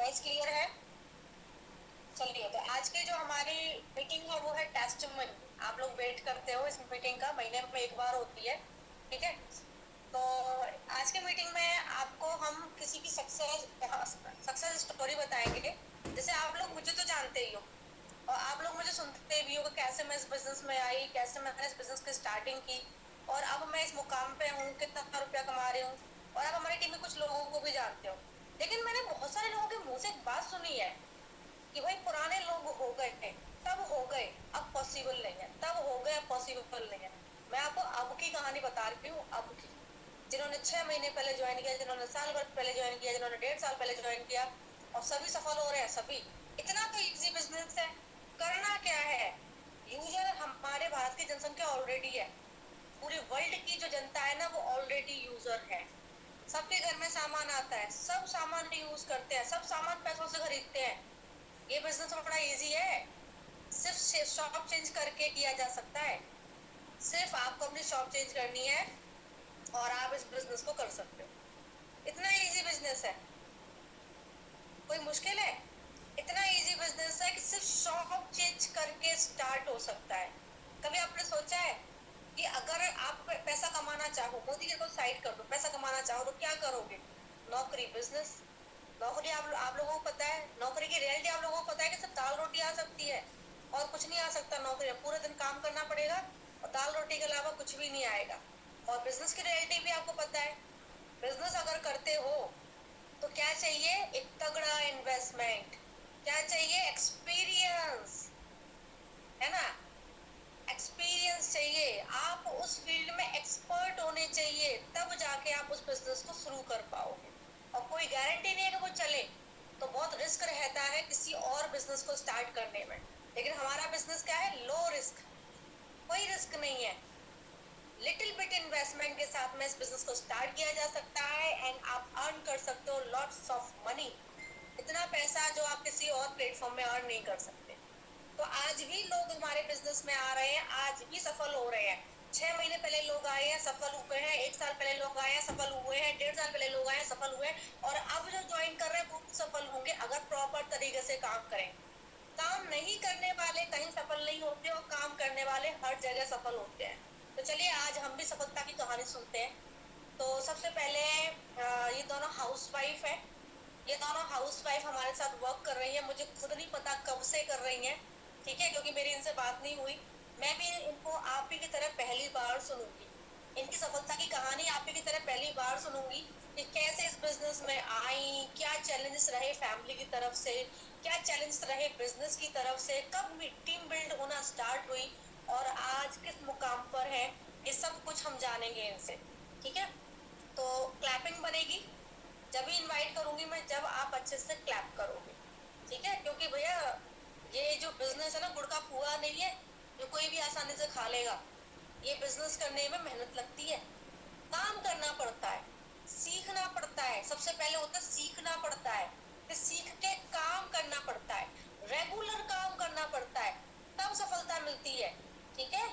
Voice clear है? चलिए, तो आज की जो हमारी मीटिंग है वो है टेस्टिमनी। आप लोग वेट करते हो इस मीटिंग का, महीने में एक बार होती है, ठीक है। तो आज की मीटिंग में आपको हम किसी की सक्सेस स्टोरी बताएंगे। जैसे आप लोग मुझे तो जानते ही हो और आप लोग मुझे सुनते भी हो कि कैसे मैं इस बिजनेस में आई, कैसे मैंने इस बिजनेस की स्टार्टिंग की और अब मैं इस मुकाम पे हूँ, कितना रुपया कमा रही हूँ। और आप हमारी टीम में कुछ लोगों को भी जानते हो, लेकिन मैंने बहुत सारे लोगों के मुंह से एक बात सुनी है कि भाई पुराने लोग हो गए, तब हो गए, अब पॉसिबल नहीं है, तब हो गए, अब पॉसिबल नहीं है। मैं आपको अब की कहानी बता रही हूँ, अब की। जिन्होंने 6 महीने पहले ज्वाइन किया, जिन्होंने साल भर पहले ज्वाइन किया, जिन्होंने 1.5 साल पहले ज्वाइन किया, और सभी सफल हो रहे हैं, सभी। इतना तो इजी बिजनेस है। करना क्या है? यूजर हमारे भारत की जनसंख्या ऑलरेडी है, पूरी वर्ल्ड की जो जनता है ना वो ऑलरेडी यूजर है। सबके घर में सामान आता है, सब सामान यूज करते हैं, सब सामान पैसों से खरीदते हैं। ये बिजनेस बड़ा इजी है, सिर्फ शॉप चेंज करके किया जा सकता है। सिर्फ आपको अपनी शॉप चेंज करनी है और आप इस बिजनेस को कर सकते हो। इतना इजी बिजनेस है, कोई मुश्किल है? इतना इजी बिजनेस है कि सिर्फ शॉप चेंज करके स्टार्ट हो सकता है। कभी आपने सोचा है कि अगर आप पैसा कमाना चाहो, मोदी जी को साइड कर दो, पैसा कमाना चाहो तो क्या करोगे? नौकरी, बिजनेस। नौकरी आप लोगों को पता है, नौकरी की रियलिटी आप लोगों को पता है कि सिर्फ दाल रोटी आ सकती है और कुछ नहीं आ सकता। नौकरी में पूरे दिन काम करना पड़ेगा और दाल रोटी के अलावा कुछ भी नहीं आएगा। और बिजनेस की रियलिटी भी आपको पता है। बिजनेस अगर करते हो तो क्या चाहिए? एक तगड़ा इन्वेस्टमेंट। क्या चाहिए? एक्सपीरियंस, है ना? एक्सपीरियंस चाहिए, आप उस फील्ड में एक्सपर्ट होने चाहिए, तब जाके आप उस बिजनेस को शुरू कर पाओगे। और कोई गारंटी नहीं है कि वो चले, तो बहुत रिस्क रहता है किसी और बिजनेस को स्टार्ट करने में। लेकिन हमारा बिजनेस क्या है? लो रिस्क, कोई रिस्क नहीं है। लिटिल बिट इन्वेस्टमेंट के साथ में इस बिजनेस को स्टार्ट किया जा सकता है एंड आप अर्न कर सकते हो लॉट्स ऑफ मनी। इतना पैसा जो आप किसी और प्लेटफॉर्म में अर्न नहीं कर सकते। तो आज भी लोग हमारे बिजनेस में आ रहे हैं, आज भी सफल हो रहे हैं। 6 महीने पहले लोग आए हैं, सफल हुए हैं। 1 साल पहले लोग आए हैं, सफल हुए हैं। 1.5 साल पहले लोग आए हैं, सफल हुए हैं। और अब जो ज्वाइन कर रहे हैं वो भी सफल होंगे अगर प्रॉपर तरीके से काम करें। काम नहीं करने वाले कहीं सफल नहीं होते और काम करने वाले हर जगह सफल होते हैं। तो चलिए आज हम भी सफलता की कहानी सुनते हैं। तो सबसे पहले ये दोनों हाउसवाइफ है। ये दोनों हाउसवाइफ हमारे साथ वर्क कर रही है, मुझे खुद नहीं पता कब से कर रही हैं, ठीक है, क्योंकि मेरी इनसे बात नहीं हुई। मैं भी इनको आप ही की तरह पहली बार सुनूंगी, इनकी सफलता की कहानी आप ही की तरह पहली बार सुनूंगी कि कैसे इस बिजनेस में आई, क्या चैलेंजेस रहे फैमिली की तरफ से, क्या चैलेंजेस रहे बिजनेस की तरफ से, कब टीम बिल्ड होना स्टार्ट हुई और आज किस मुकाम पर है। ये सब कुछ हम जानेंगे इनसे, ठीक है। तो क्लैपिंग बनेगी जब भी इनवाइट करूंगी मैं, जब आप अच्छे से क्लैप करोगे, ठीक है। क्योंकि भैया ये जो बिजनेस है ना, गुड़ का पुआ नहीं है जो कोई भी आसानी से खा लेगा। ये बिजनेस करने में मेहनत लगती है, काम करना पड़ता है, सीखना पड़ता है। सबसे पहले होता है सीखना पड़ता है, फिर सीख के काम करना पड़ता है, रेगुलर काम करना पड़ता है, तब सफलता मिलती है, ठीक है।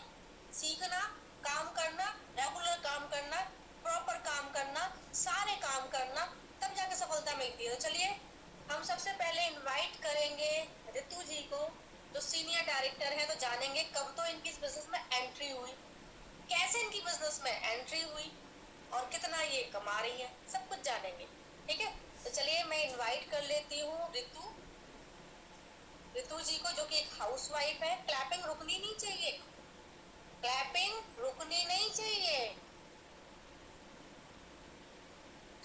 सीखना, काम करना, रेगुलर काम करना, प्रॉपर काम करना, सारे काम करना, तब जाके सफलता मिलती है। तो चलिए हम सबसे पहले इनवाइट करेंगे रितु जी को, जो सीनियर डायरेक्टर है। तो जानेंगे कब तो इनकी इस बिजनेस में एंट्री हुई, कैसे इनकी बिजनेस में एंट्री हुई और कितना ये कमा रही है, सब कुछ जानेंगे, ठीक है। तो चलिए मैं इनवाइट कर लेती हूँ रितु रितु जी को, जो कि एक हाउसवाइफ है। क्लैपिंग रुकनी नहीं चाहिए, क्लैपिंग रुकनी नहीं चाहिए।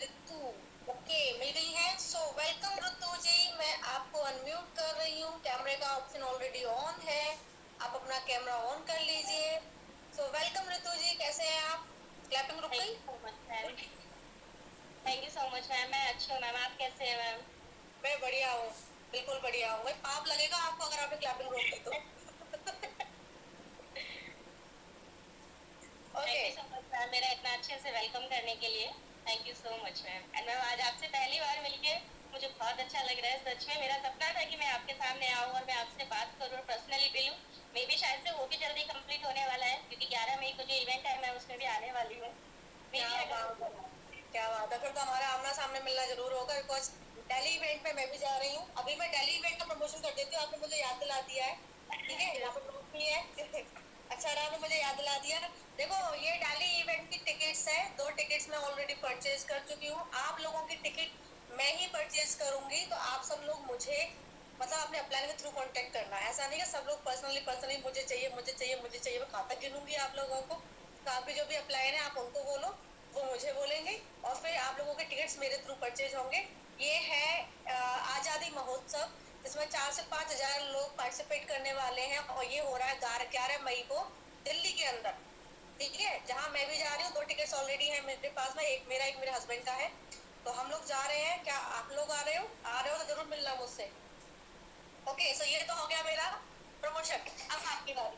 रितु ओके, मिल गई है। सो वेलकम रितु जी, मैं आपको अनम्यूट कर रही हूँ, कैमरे का ऑप्शन ऑलरेडी ऑन है, आप अपना कैमरा ऑन कर लीजिए। सो वेलकम रितु जी, कैसे हैं आप? क्लैपिंग रुक थैंक गई? You so much ma'am. Thank you so much ma'am, मैं अच्छी हूँ मैम, आप कैसे हैं मैम? मैं बढ़िया हूँ, बिल्कुल बढ़िया हूँ। भाई पाप लगेगा आपको अगर आपने क्लैपिंग रोक दी तो। Thank okay. You so much ma'am मेरा इतना अच्छे से वेलकम करने के लिए। Thank you so much ma'am. And ma'am आज आपसे पहली बार मिलके मुझे बहुत अच्छा लग रहा है। सच में मेरा सपना था कि मैं आपके सामने आऊँ और मैं आपसे बात करूँ और पर्सनली मिलूँ। मे भी शायद से वो भी जल्दी कंप्लीट होने वाला है, क्योंकि 11 मई को जो इवेंट है मैं उसमें भी आने वाली हूँ। मे क्या भी अगर बात है, क्या बात है, फिर तो हमारा आमना सामने मिलना जरूर होगा, बिकॉज दिल्ली इवेंट में मैं भी जा रही हूँ। अभी मैं दिल्ली इवेंट का प्रमोशन कर देती हूँ, आपने मुझे याद दिला दिया है। ठीक है, यहाँ पे ग्रुप भी है। अच्छा रहा, आपने मुझे याद दिला दिया। देखो, ये दिल्ली इवेंट की टिकट्स है, 2 टिकट्स मैं ऑलरेडी परचेज कर चुकी हूँ। आप लोगों की टिकट मैं ही परचेज करूंगी, तो आप सब लोग मुझे मतलब अपने अपलाइन के थ्रू कांटेक्ट करना है। ऐसा नहीं है सब लोग पर्सनली मुझे चाहिए मुझे चाहिए मुझे चाहिए, मैं कहाँ तक गिनूंगी आप लोगों को। तो आपके जो भी अपलाइन है आप उनको बोलो, वो मुझे बोलेंगे, और फिर आप लोगों के टिकट्स मेरे थ्रू परचेज होंगे। ये है आजादी महोत्सव, जिसमें 4 से 5 हजार लोग पार्टिसिपेट करने वाले हैं, और ये हो रहा है 11 मई को दिल्ली के अंदर। ठीक है, जहाँ मैं भी जा रही हूँ, 2 टिकट्स ऑलरेडी है मेरे पास में, एक मेरा एक मेरे हस्बैंड का है। तो हम लोग जा रहे हैं, क्या आप लोग आ रहे हो तो जरूर मिलना मुझसे। ओके, सो ये तो हो गया मेरा प्रमोशन। अब आपकी बारी।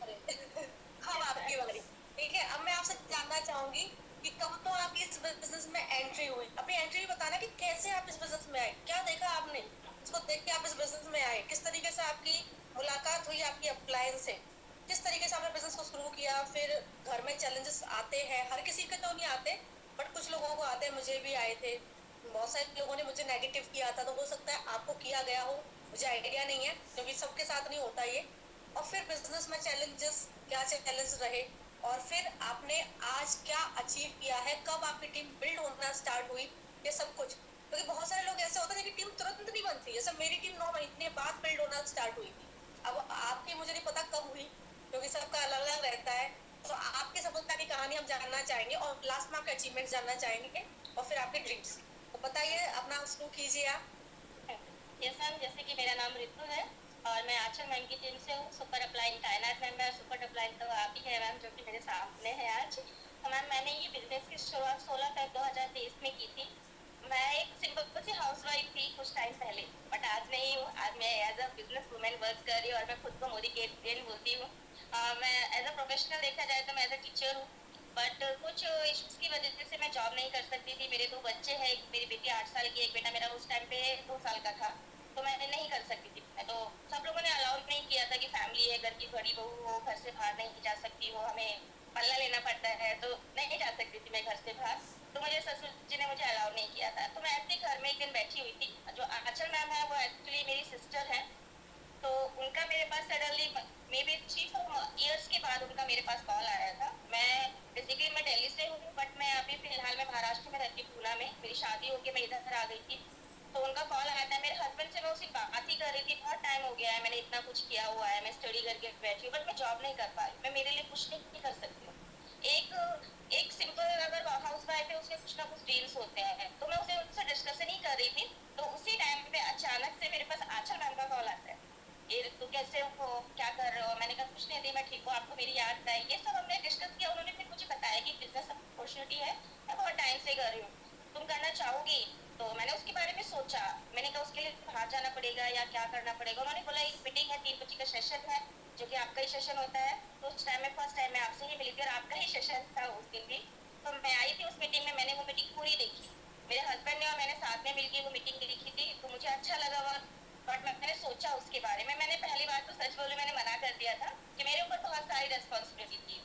अरे अब आपकी बारी। ठीक है, अब मैं आपसे जानना चाहूंगी कि कब तो आपकी इस बिजनेस में एंट्री हुई। अपनी एंट्री भी बताना कि कैसे आप इस बिजनेस में आए, क्या देखा आपने, इसको देख के आप इस बिजनेस में आए, किस तरीके से आपकी मुलाकात हुई आपकी अपलायंस से, किस तरीके से आपने बिजनेस को शुरू किया। फिर घर में चैलेंजेस आते हैं, हर किसी के तो नहीं आते, बट कुछ लोगों को आते हैं, मुझे भी आए थे। बहुत सारे लोगों ने मुझे नेगेटिव किया था, तो हो सकता है आपको किया गया हो, मुझे आइडिया नहीं है, क्योंकि सबके साथ नहीं होता ये। और फिर बिजनेस में चैलेंजेस, क्या चैलेंज रहे, और फिर आपने आज क्या अचीव किया है, कब आपकी टीम बिल्ड होना स्टार्ट हुई, ये सब कुछ। क्योंकि बहुत सारे लोग ऐसे होते हैं कि टीम तुरंत नहीं बनती, जैसे मेरी टीम 9 महीने बाद बिल्ड होना स्टार्ट हुई थी। अब आपकी मुझे नहीं पता कब हुई, क्योंकि सबका अलग अलग रहता है। तो आपकी सफलता की कहानी हम जानना चाहेंगे, और लास्ट में आपके अचीवमेंट जानना चाहेंगे, और फिर आपके ड्रीम्स। तो बताइए, अपना शुरू कीजिए आप। यस मैम, जैसे कि मेरा नाम रितु है और मैं आंचल मैम की टीम से हूँ। सुपर अपलाइन तैनात मेंबर, सुपर अपलाइन तो आप ही है मैम, जो कि मेरे सामने है आज। तो मैम, मैंने ये बिजनेस की शुरुआत 16 फरवरी 2023 में की थी। मैं एक सिंपल सी हाउसवाइफ थी कुछ टाइम पहले, बट आज नहीं हूँ। आज मैं as a business women work कर रही हूँ और मैं खुद को मोटिवेट बोलती हूँ। मैं एज अ प्रोफेशनल देखा जाए तो मैं एज अ टीचर हूँ, बट कुछ इश्यूज की वजह से मैं जॉब नहीं कर सकती थी। मेरे 2 बच्चे हैं, एक मेरी बेटी 8 साल की, एक बेटा मेरा उस टाइम पे 2 साल का था, तो मैं नहीं कर सकती थी। मैं तो सब लोगों ने अलाउ नहीं किया था कि फैमिली है, घर की बड़ी बहू हो, घर से बाहर नहीं जा सकती हो, हमें पल्ला लेना पड़ता है, तो नहीं जा सकती थी मैं घर से बाहर। तो मुझे ससुर जी ने मुझे अलाउ नहीं किया था। तो मैं ऐसे ही घर में एक दिन बैठी हुई थी। जो आंचल मैम है वो एक्चुअली मेरी सिस्टर है। तो उनका मेरे पास सडनली मे बी 3-4 ईयर्स के बाद उनका मेरे पास कॉल आया था। मैं बेसिकली मैं दिल्ली से हूँ, बट मैं अभी फिलहाल मैं महाराष्ट्र में रहती हूँ, पूना में। मेरी शादी होके मैं इधर आ गई थी। तो उनका कॉल आया था। मेरे हस्बैंड से मैं उसी बात ही कर रही थी, बहुत टाइम हो गया है, मैंने इतना कुछ किया हुआ है, मैं स्टडी करके बैठी हूँ, बट मैं जॉब नहीं कर पा रही, मैं मेरे लिए कुछ नहीं कर सकती हूँ। एक एक सिंपल अगर हाउस वाइफ है, उसके कुछ ना कुछ ड्रीम्स होते हैं। तो मैं उनसे डिस्कशन ही कर रही थी। तो उसी टाइम पे अचानक से मेरे पास आंचल मैम का कॉल आता है। ये तो कैसे हो, क्या कर रहे हो? मैंने कहा कुछ नहीं दी, मैं ठीक हूँ, आपको मेरी याद आई। ये सब हमने डिस्कस किया। उन्होंने फिर मुझे बताया कि बिजनेस अपॉर्चुनिटी है, मैं बहुत टाइम से कर रही हूँ, तुम करना चाहोगी? तो मैंने उसके बारे में सोचा। मैंने कहा उसके लिए बाहर जाना पड़ेगा या क्या करना पड़ेगा? उन्होंने बोला एक मीटिंग है, 3 बजे का सेशन है, जो कि आपका ही सेशन होता है। तो उस टाइम में फर्स्ट टाइम मैं आपसे ही मिली थी और आपका ही सेशन था उस दिन भी। तो मैं आई थी उस मीटिंग में, मैंने वो मीटिंग पूरी देखी। मेरे हस्बैंड ने और मैंने साथ में मिलकर वो मीटिंग देखी थी, तो मुझे अच्छा लगा वो। बट मैंने सोचा उसके बारे में, मैंने पहली बार तो सच बोलूं मैंने मना कर दिया था कि मेरे ऊपर बहुत सारी रेस्पॉन्सिबिलिटी थी।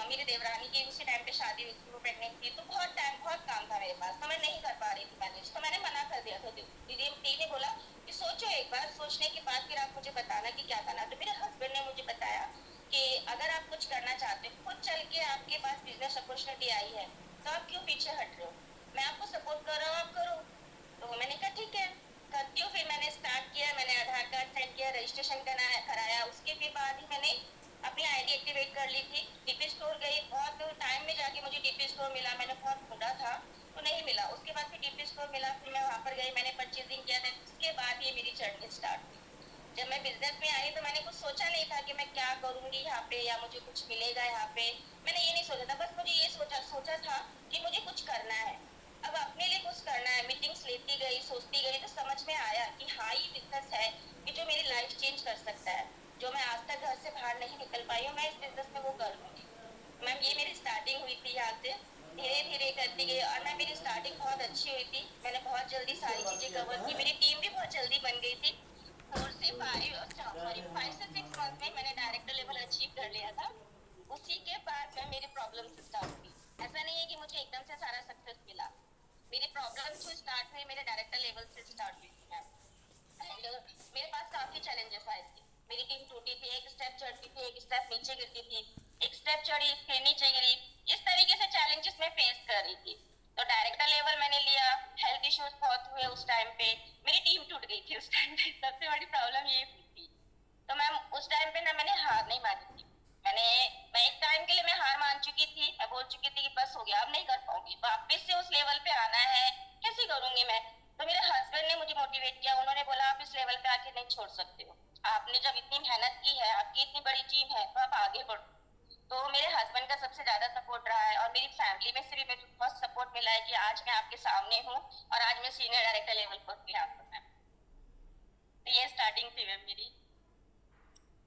मेरी देवरानी की उसी टाइम पे शादी हुई थी, वो प्रेगनेंट थी, तो बहुत टाइम बहुत काम था मेरे पास, तो मैं नहीं कर पा रही थी मैनेज। तो मैंने मना कर दिया था। दीदी ने बोला कि सोचो एक बार, सोचने के बाद फिर आप मुझे बताना कि क्या करना। तो मेरे हस्बैंड ने मुझे बताया कि अगर आप कुछ करना चाहते हो, खुद चल के आपके पास बिजनेस अपॉर्चुनिटी आई है, तो आप क्यों पीछे हट रहे हो? मैं आपको सपोर्ट कर रहा हूँ, आप करो। तो मैंने कहा ठीक है, करती हूँ। फिर मैंने स्टार्ट किया, मैंने आधार कार्ड सेंड किया, रजिस्ट्रेशन कराया। उसके फिर बाद ही मैंने अपनी आईडी एक्टिवेट कर ली थी। डीपी स्टोर गई, बहुत टाइम में जाके मुझे डीपी स्टोर मिला। मैंने बहुत ढूंढा था तो नहीं मिला। उसके बाद फिर डीपी स्टोर मिला, फिर मैं वहाँ पर गई, मैंने परचेजिंग किया था। उसके बाद ये मेरी जर्नी स्टार्ट हुई। जब मैं बिजनेस में आई तो मैंने कुछ सोचा नहीं था कि मैं क्या करूंगी यहाँ पे या मुझे कुछ मिलेगा यहाँ पे। मैंने ये नहीं सोचा था, बस मुझे ये सोचा था कि मुझे कुछ करना है। अब अपने लिए कुछ करना है। मीटिंग्स लेती गई, सोचती गई, तो समझ में आया कि हाँ, ये बिजनेस है कि जो मेरी लाइफ चेंज कर सकता है। जो मैं आज तक घर से बाहर नहीं निकल पाई हूँ, मैं इस बिजनेस में वो कर लूंगी। मैम, ये मेरी स्टार्टिंग हुई थी यहाँ से। धीरे धीरे करती गई और मैं मेरी स्टार्टिंग बहुत अच्छी हुई थी। मैंने बहुत जल्दी सारी चीजें कवर की, मेरी टीम भी बहुत जल्दी बन गई थी। 5 से 6 मंथ में मैंने डायरेक्टर लेवल अचीव कर लिया था। उसी के बाद में मेरी प्रॉब्लम स्टार्ट हुई। ऐसा नहीं है कि मुझे एकदम से सारा सक्सेस मिला। मेरी प्रॉब्लम जो स्टार्ट हुई मेरे डायरेक्टर लेवल से स्टार्ट हुई थी मैम। एंड मेरे पास काफी चैलेंजेस आए थे। मेरी टीम टूटी थी, एक स्टेप चढ़ती थी, एक स्टेप नीचे गिरती थी, एक स्टेप चढ़ी फिर नीचे गिरी। इस तरीके से चैलेंजेस मैं फेस कर रही थी। तो डायरेक्टर लेवल मैंने लिया, हेल्थ इश्यूज बहुत हुए उस टाइम पे, मेरी टीम टूट गई थी उस टाइम पे। सबसे बड़ी प्रॉब्लम ये हुई थी। तो मैम उस टाइम पे ना मैंने हार नहीं मानी थी। मैंने मैं एक टाइम के लिए मैं हार मान चुकी थी, मैं बोल चुकी थी कि बस हो गया, अब नहीं कर पाऊंगी, वापस से उस लेवल पे आना है, कैसे करूंगी मैं। तो मेरे हस्बैंड ने मुझे मोटिवेट किया, उन्होंने बोला आप इस लेवल पे आके नहीं छोड़ सकते हो, आपने जब इतनी मेहनत की है, आपकी इतनी बड़ी टीम है, तो आप आगे बढ़ो। तो मेरे हस्बैंड का सबसे ज्यादा सपोर्ट रहा है, और मेरी फैमिली में से भी मुझे बहुत सपोर्ट मिला है कि आज मैं आपके सामने हूँ और आज मैं सीनियर डायरेक्टर लेवल पर हूँ यहाँ पर मैम। तो ये स्टार्टिंग थी मैम मेरी।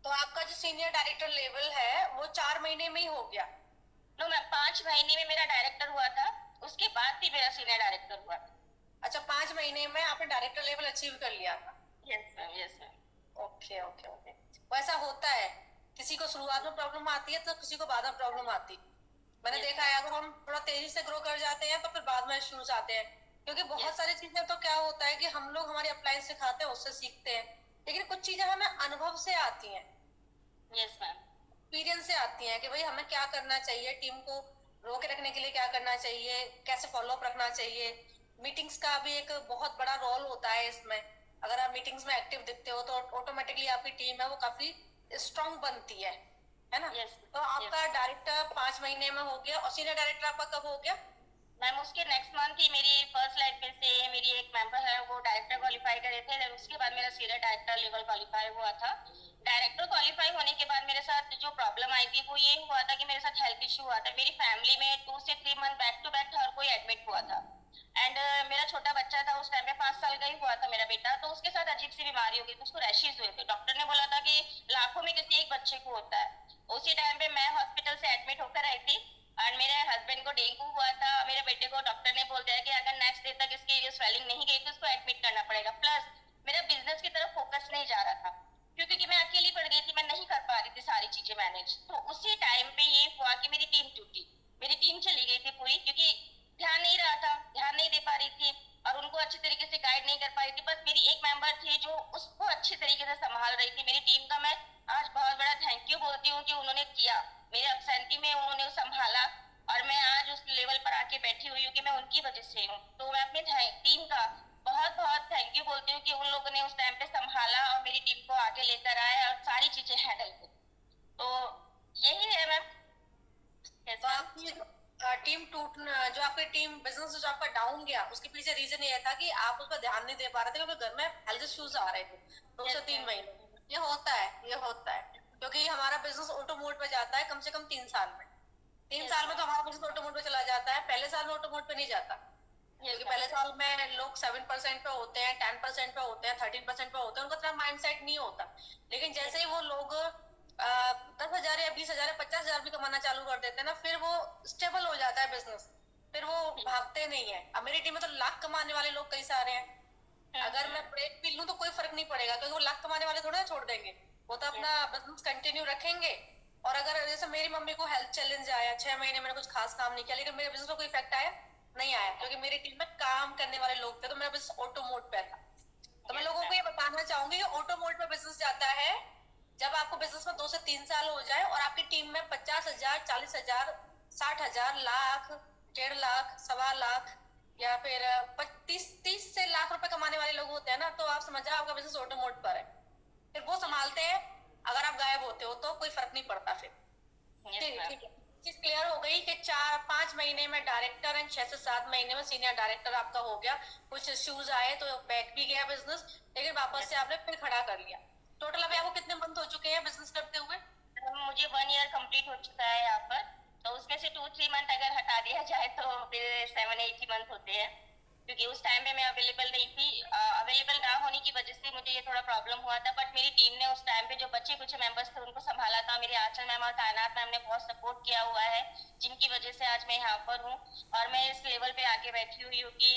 तो आपका जो सीनियर डायरेक्टर लेवल है वो 4 महीने में ही हो गया? नो मैम, 5 महीने में मेरा डायरेक्टर हुआ था, उसके बाद भी मेरा सीनियर डायरेक्टर हुआ था। अच्छा, 5 महीने में आपने डायरेक्टर लेवल अचीव कर लिया था? Yes ma'am, yes ma'am. Okay okay okay. वैसा होता है, किसी को शुरुआत में प्रॉब्लम आती है तो किसी को बाद में प्रॉब्लम आती है। मैंने Yes, देखा है अगर हम थोड़ा तेजी से ग्रो कर जाते हैं तो फिर बाद में इश्यूज आते हैं, क्योंकि बहुत yes, सारी चीजें तो क्या होता है कि हम लोग हमारी अप्लायंस सिखाते हैं उससे सीखते हैं, लेकिन कुछ चीजें हमें अनुभव से आती हैं, yes मैम। एक्सपीरियंस से आती हैं कि भाई हमें क्या करना चाहिए, टीम को रोके रखने के लिए क्या करना चाहिए, कैसे फॉलो अप रखना चाहिए। मीटिंग्स का भी एक बहुत बड़ा रोल होता है इसमें। अगर आप मीटिंग्स में एक्टिव दिखते हो तो ऑटोमेटिकली आपकी टीम है वो काफी स्ट्रांग बनती है ना? यस, तो यस आपका डायरेक्टर 5 महीने में हो गया, और सीनियर डायरेक्टर आपका कब हो गया? मैम। उसके नेक्स्ट मंथ ही मेरी फर्स्ट लाइट में से मेरी एक मेंबर है वो डायरेक्टर क्वालिफाई करे थे, देन उसके बाद मेरा सीनियर डायरेक्टर लेवल क्वालिफाई हुआ था। डायरेक्टर क्वालिफाई होने के बाद मेरे साथ जो प्रॉब्लम आई थी वो ये हुआ था कि मेरे साथ हेल्थ इशू हुआ था। मेरी फैमिली में 2 से 3 मंथ बैक टू बैक हर कोई एडमिट हुआ था। एंड मेरा छोटा बच्चा था उस टाइम पे, 5 साल का ही हुआ था मेरा बेटा, तो उसके साथ अजीब सी बीमारी हो गई थी, उसको रैशेज हुए थे। डॉक्टर ने बोला था कि लाखों में किसी एक बच्चे को होता है। उसी टाइम पे मैं हॉस्पिटल से एडमिट होकर आई थी, और मेरे हस्बैंड को डेंगू हुआ था। मेरे बेटे को डॉक्टर ने बोल दिया कि अगर नेक्स्ट डे तक इसकी ये स्वेलिंग नहीं गई तो इसको एडमिट करना पड़ेगा। प्लस मेरा बिजनेस की तरफ फोकस नहीं जा रहा था, क्योंकि मैं अकेली पड़ गई थी, मैं नहीं कर पा रही थी सारी चीजें मैनेज। तो उसी टाइम पे ये हुआ कि मेरी टीम टूटी, मेरी टीम चली गई थी पूरी, क्योंकि ध्यान नहीं रहा था, ध्यान नहीं दे पा रही थी, और उनको अच्छी तरीके से गाइड नहीं कर पा रही थी। बस मेरी एक मेंबर थी जो उसको अच्छी तरीके से संभाल रही थी मेरी टीम का। मैं आज बहुत बड़ा थैंक यू बोलती हूँ कि उन्होंने किया, मेरे अपसेंटी में उन्होंने संभाला, और मैं आज उस लेवल पर आके बैठी हुई हूँ कि मैं उनकी वजह से हूँ। तो मैं अपनी टीम का बहुत बहुत थैंक यू बोलती हूँ कि उन लोगों ने उस टाइम पे संभाला और मेरी टीम को आगे लेकर आए और सारी चीजें हैंडल की। तो यही है मैम। यस तो मैम। आपकी टीम टूटना, जो आपकी टीम बिजनेस जो आपका डाउन गया उसके पीछे रीजन ये था कि आप उस पर ध्यान नहीं दे पा रहे थे, क्योंकि घर में हेल्थ इश्यूज आ रहे थे 2 से 3 महीने। ये होता है, ये होता है, क्योंकि हमारा बिजनेस ऑटो मोड पे जाता है कम से कम 3 साल में। तीन Yes, साल में तो ma'am. हमारा बिजनेस ऑटो मोड पे चला जाता है, पहले साल में ऑटो मोड पे नहीं जाता। Yes, क्योंकि ma'am. पहले साल में लोग 7% पे होते हैं, 10% पे होते हैं, 13% पे होते हैं, उनका इतना माइंड सेट नहीं होता। लेकिन जैसे ही वो लोग 10,000 या 20,000 या 50,000 भी कमाना चालू कर देते हैं ना, फिर वो स्टेबल हो जाता है बिजनेस, फिर वो भागते नहीं है। अब मेरी टीम में तो लाख कमाने वाले लोग कई सारे हैं, अगर मैं ब्रेक भी लूं तो कोई फर्क नहीं पड़ेगा, क्योंकि वो लाख कमाने वाले थोड़ा छोड़ देंगे, वो तो अपना बिजनेस कंटिन्यू रखेंगे। और अगर जैसे मेरी मम्मी को हेल्थ चैलेंज आया, 6 महीने मैंने कुछ खास काम नहीं किया, लेकिन मेरे बिजनेस में कोई इफेक्ट आया नहीं आया, क्योंकि मेरी टीम में काम करने वाले लोग थे, तो मेरा बिजनेस ऑटो मोड पे था। तो मैं लोगों को ये बताना चाहूंगी कि ऑटो मोड पे बिजनेस जाता है जब आपको बिजनेस में 2 से 3 साल हो जाए और आपकी टीम में 50,000, 40,000, 60,000, लाख, 1.5 लाख, 1.25 लाख, या फिर 30 से लाख रुपए कमाने वाले लोग होते हैं ना, तो आप समझ जाओ आपका बिजनेस ऑटो मोड पर है। फिर वो संभालते हैं, अगर आप गायब होते हो तो कोई फर्क नहीं पड़ता फिर। ठीक ठीक है, चीज क्लियर हो गई कि 4-5 महीने में डायरेक्टर एंड 6 से 7 महीने में सीनियर डायरेक्टर आपका हो गया। कुछ इश्यूज आए तो बैक भी गया बिजनेस, लेकिन वापस से आपने फिर खड़ा कर लिया। टोटल अभी आपको कितने मंथ हो चुके हैं बिजनेस करते हुए? मुझे 1 ईयर कंप्लीट हो चुका है यहाँ पर। तो उसमें से 2-3 मंथ अगर हटा दिया जाए तो फिर 7-8 ही मंथ होते हैं, क्योंकि उस टाइम में मैं अवेलेबल नहीं थी। अवेलेबल ना होने की वजह से मुझे ये थोड़ा प्रॉब्लम हुआ था, बट मेरी टीम ने उस टाइम पे जो बच्चे कुछ मेंबर्स थे उनको संभाला था। मेरी आंचल मैम और कायनात मैम ने बहुत सपोर्ट किया हुआ है, जिनकी वजह से आज मैं यहाँ पर हूँ और मैं इस लेवल पे आके बैठी हुई हूँ कि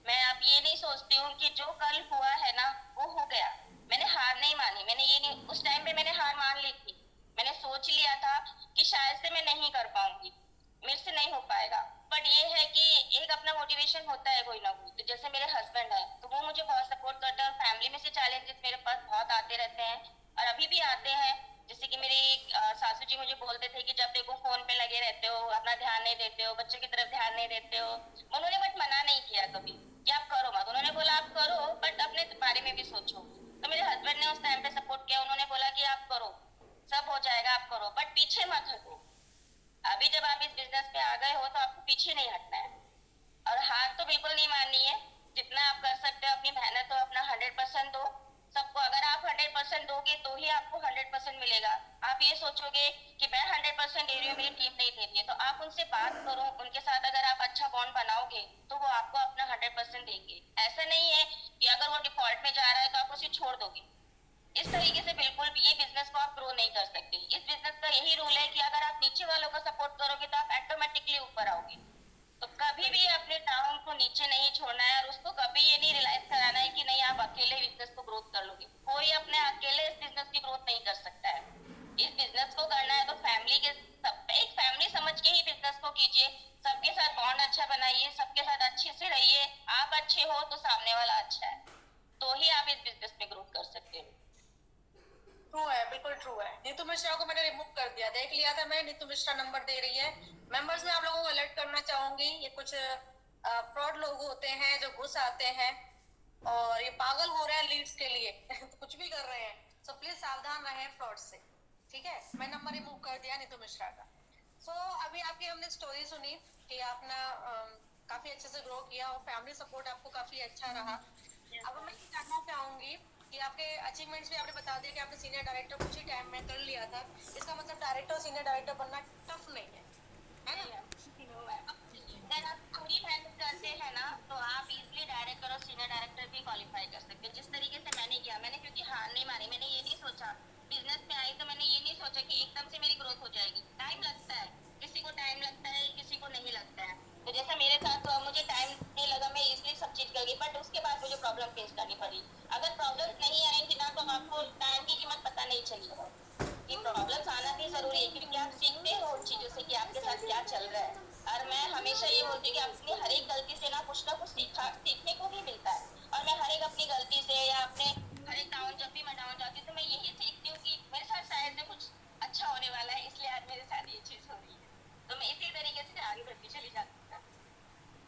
मैं अब ये नहीं सोचती हूँ कि जो कल हुआ है ना वो हो गया। मैंने हार नहीं मानी, मैंने ये नहीं, उस टाइम पे मैंने हार मान ली थी। मैंने सोच लिया था कि शायद से मैं नहीं कर पाऊंगी, मेरे से नहीं हो पाएगा, मोटिवेशन होता है कोई ना कोई। तो जैसे मेरे हस्बैंड है तो वो मुझे बहुत सपोर्ट करते हैं, और फैमिली में से चैलेंजेस मेरे पास बहुत आते रहते हैं और अभी भी आते हैं। जैसे कि मेरी सासू जी मुझे बोलते थे कि जब देखो फोन पे लगे रहते हो, अपना ध्यान नहीं देते हो, बच्चों की तरफ ध्यान नहीं देते हो। उन्होंने बट मना नहीं किया कभी कि आप करो मत, उन्होंने बोला आप करो बट अपने बारे में भी सोचो। तो मेरे हस्बैंड ने उस टाइम पे सपोर्ट किया, उन्होंने बोला कि आप करो, सब हो जाएगा, आप करो बट पीछे मत हटो। अभी जब आप इस बिजनेस पे आ गए हो तो आपको पीछे नहीं हटना है, और हार तो बिल्कुल नहीं माननी है। जितना आप कर सकते हो अपनी मेहनत हो, अपना 100% दो सबको। अगर आप 100% दोगे तो ही आपको 100% मिलेगा। आप ये सोचोगे कि मैं 100% दे रही हूँ, मेरी टीम नहीं दे रही है, तो आप उनसे बात करो, उनके साथ अगर आप अच्छा बॉन्ड बनाओगे तो वो आपको अपना 100% देंगे। ऐसा नहीं है कि अगर वो डिफॉल्ट में जा रहा है तो आप उसे छोड़ दोगे। इस तरीके से बिल्कुल भी ये बिजनेस को आप ग्रो नहीं कर सकते। इस बिजनेस का यही रूल है कि अगर आप नीचे वालों का सपोर्ट करोगे तो आप ऑटोमेटिकली ऊपर आओगे। तो कभी भी अपने टाउन को नीचे नहीं छोड़ना है, और उसको कभी ये नहीं रियलाइज कराना है कि नहीं आप अकेले बिजनेस को ग्रोथ कर लोगे। कोई अपने अकेले इस बिजनेस की ग्रोथ नहीं कर सकता है। इस बिजनेस को करना है तो फैमिली के सब एक फैमिली समझ के ही बिजनेस को कीजिए। सबके साथ बॉन्ड अच्छा बनाइए, सबके साथ अच्छे से रहिए। आप अच्छे हो तो सामने वाला अच्छा है, तो ही आप इस बिजनेस में ग्रोथ कर सकते हो। ट्रू है, बिल्कुल ट्रू है। नीतू मिश्रा को मैंने रिमूव कर दिया, देख लिया था मैं, नीतू मिश्रा नंबर दे रही है। मेंबर्स में आप लोगों को अलर्ट करना चाहूंगी, ये कुछ फ्रॉड लोग होते हैं जो घुस आते हैं और ये पागल हो रहे हैं लीड्स के लिए तो कुछ भी कर रहे हैं। सो प्लीज सावधान रहें फ्रॉड से, ठीक है। मैं नंबर रिमूव कर दिया नीतू मिश्रा का। सो अभी आपकी हमने स्टोरी सुनी कि आपने काफी अच्छे से ग्रो किया और फैमिली सपोर्ट आपको काफी अच्छा रहा। अब मैं ये जानना चाहूंगी कि आपके अचीवमेंट्स भी आपने बता दिया कि आपने सीनियर डायरेक्टर कुछ ही टाइम में कर लिया था। इसका मतलब डायरेक्टर और सीनियर डायरेक्टर बनना टफ नहीं है ना? अगर आप पूरी मेहनत करते हैं ना तो आप इजीली डायरेक्टर और सीनियर डायरेक्टर भी क्वालिफाई कर सकते हैं। जिस तरीके से मैंने किया, मैंने क्योंकि हार नहीं मानी, मैंने ये नहीं सोचा बिजनेस में आई तो मैंने ये नहीं सोचा कि एकदम से मेरी ग्रोथ हो जाएगी। टाइम लगता है, किसी को टाइम लगता है, किसी को नहीं लगता है। तो जैसा मेरे साथ हुआ, मुझे टाइम नहीं लगा, मैं इजीली सब चीज कर गई, बट उसके बाद मुझे प्रॉब्लम फेस करनी पड़ी। अगर प्रॉब्लम्स नहीं आएंगी ना तो आपको टाइम की कीमत पता नहीं चलेगी। कि प्रॉब्लम्स आना भी जरूरी है, क्योंकि आप सीखते हो उन चीजों से कि आपके साथ क्या चल रहा है। और मैं हमेशा ये बोलती हूँ कि अपनी हर एक गलती से ना कुछ सीखने को भी मिलता है। और मैं हर एक अपनी गलती से या अपने हर एक डाउन, जब भी मैं डाउन जाती हूँ तो मैं यही सीखती हूँ कि मेरे साथ शायद में कुछ अच्छा होने वाला है, इसलिए आज मेरे साथ ये चीज हो रही है। तो मैं इसी तरीके से आगे बढ़ती चली जाती हूँ।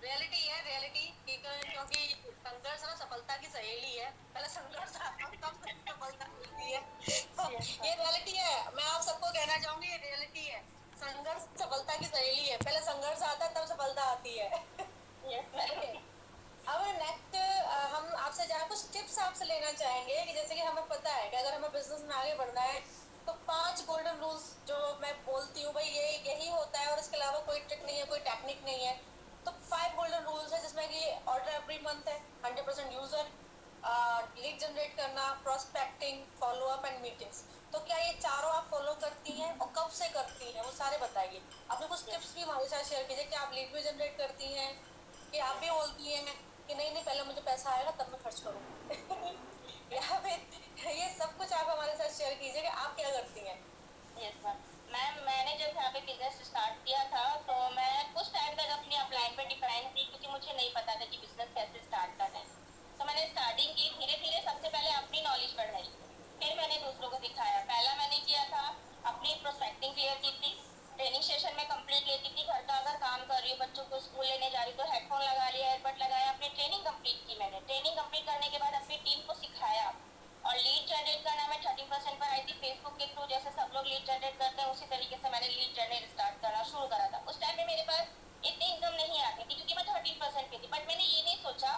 रियलिटी है, रियलिटी। क्योंकि संघर्ष ना सफलता की सहेली है, पहले संघर्ष आता है, तब सफलता मिलती है। तो ये रियलिटी है, मैं आप सबको कहना चाहूंगी, ये रियलिटी है। संघर्ष सफलता की सहेली है, पहले संघर्ष आता है तब सफलता आती है ओके। अब नेक्स्ट हम आपसे जरा कुछ टिप्स आपसे लेना चाहेंगे कि जैसे कि हमें पता है कि अगर हमें बिजनेस में आगे बढ़ना है तो 5 गोल्डन रूल्स जो मैं बोलती हूँ भाई ये यही होता है और इसके अलावा कोई ट्रिक नहीं है, कोई टेक्निक नहीं है। तो 5 गोल्डन रूल्स है जिसमें कि ऑर्डर एवरी मंथ है, 100% यूजर, लीड जनरेट करना, prospecting, follow up and meetings. तो क्या ये चारों आप फॉलो करती हैं और कब से करती हैं वो सारे बताइए। आपने कुछ टिप्स भी हमारे साथ शेयर कीजिए कि आप लीड भी जनरेट करती हैं कि आप भी बोलती हैं कि नहीं नहीं पहले मुझे पैसा आएगा तब मैं खर्च करूंगी या फिर ये सब कुछ आप हमारे साथ शेयर कीजिए कि आप क्या करती हैं। यस मैम, मैंने जब यहाँ पे बिजनेस स्टार्ट किया था तो मैं कुछ टाइम तक अपनी अपलाइन पे डिपेंड थी, क्योंकि मुझे नहीं पता था कि बिजनेस कैसे स्टार्ट करना है। तो मैंने स्टार्टिंग की, धीरे धीरे सबसे पहले अपनी नॉलेज बढ़ाई, फिर मैंने दूसरों को दिखाया। पहला मैंने किया था अपनी प्रोस्पेक्टिंग क्लियर की थी, ट्रेनिंग सेशन में कंप्लीट लेती थी। घर का अगर काम कर रही हूँ, बच्चों को स्कूल लेने जा रही हूँ तो हेडफोन लगा लिया, एयरबड लगाया, अपनी ट्रेनिंग कंप्लीट की। मैंने ट्रेनिंग कंप्लीट करने के बाद अपनी टीम को सिखाया। और लीड जनरेट करना मैं 30% पर आई थी फेसबुक के थ्रू, जैसे सब लोग लीड जनरेट करते हैं उसी तरीके से मैंने लीड जनरेट स्टार्ट करना शुरू करा था। उस टाइम में मेरे पास इतनी इनकम नहीं आती थी क्योंकि मैं 13% पे थी, बट मैंने ये नहीं सोचा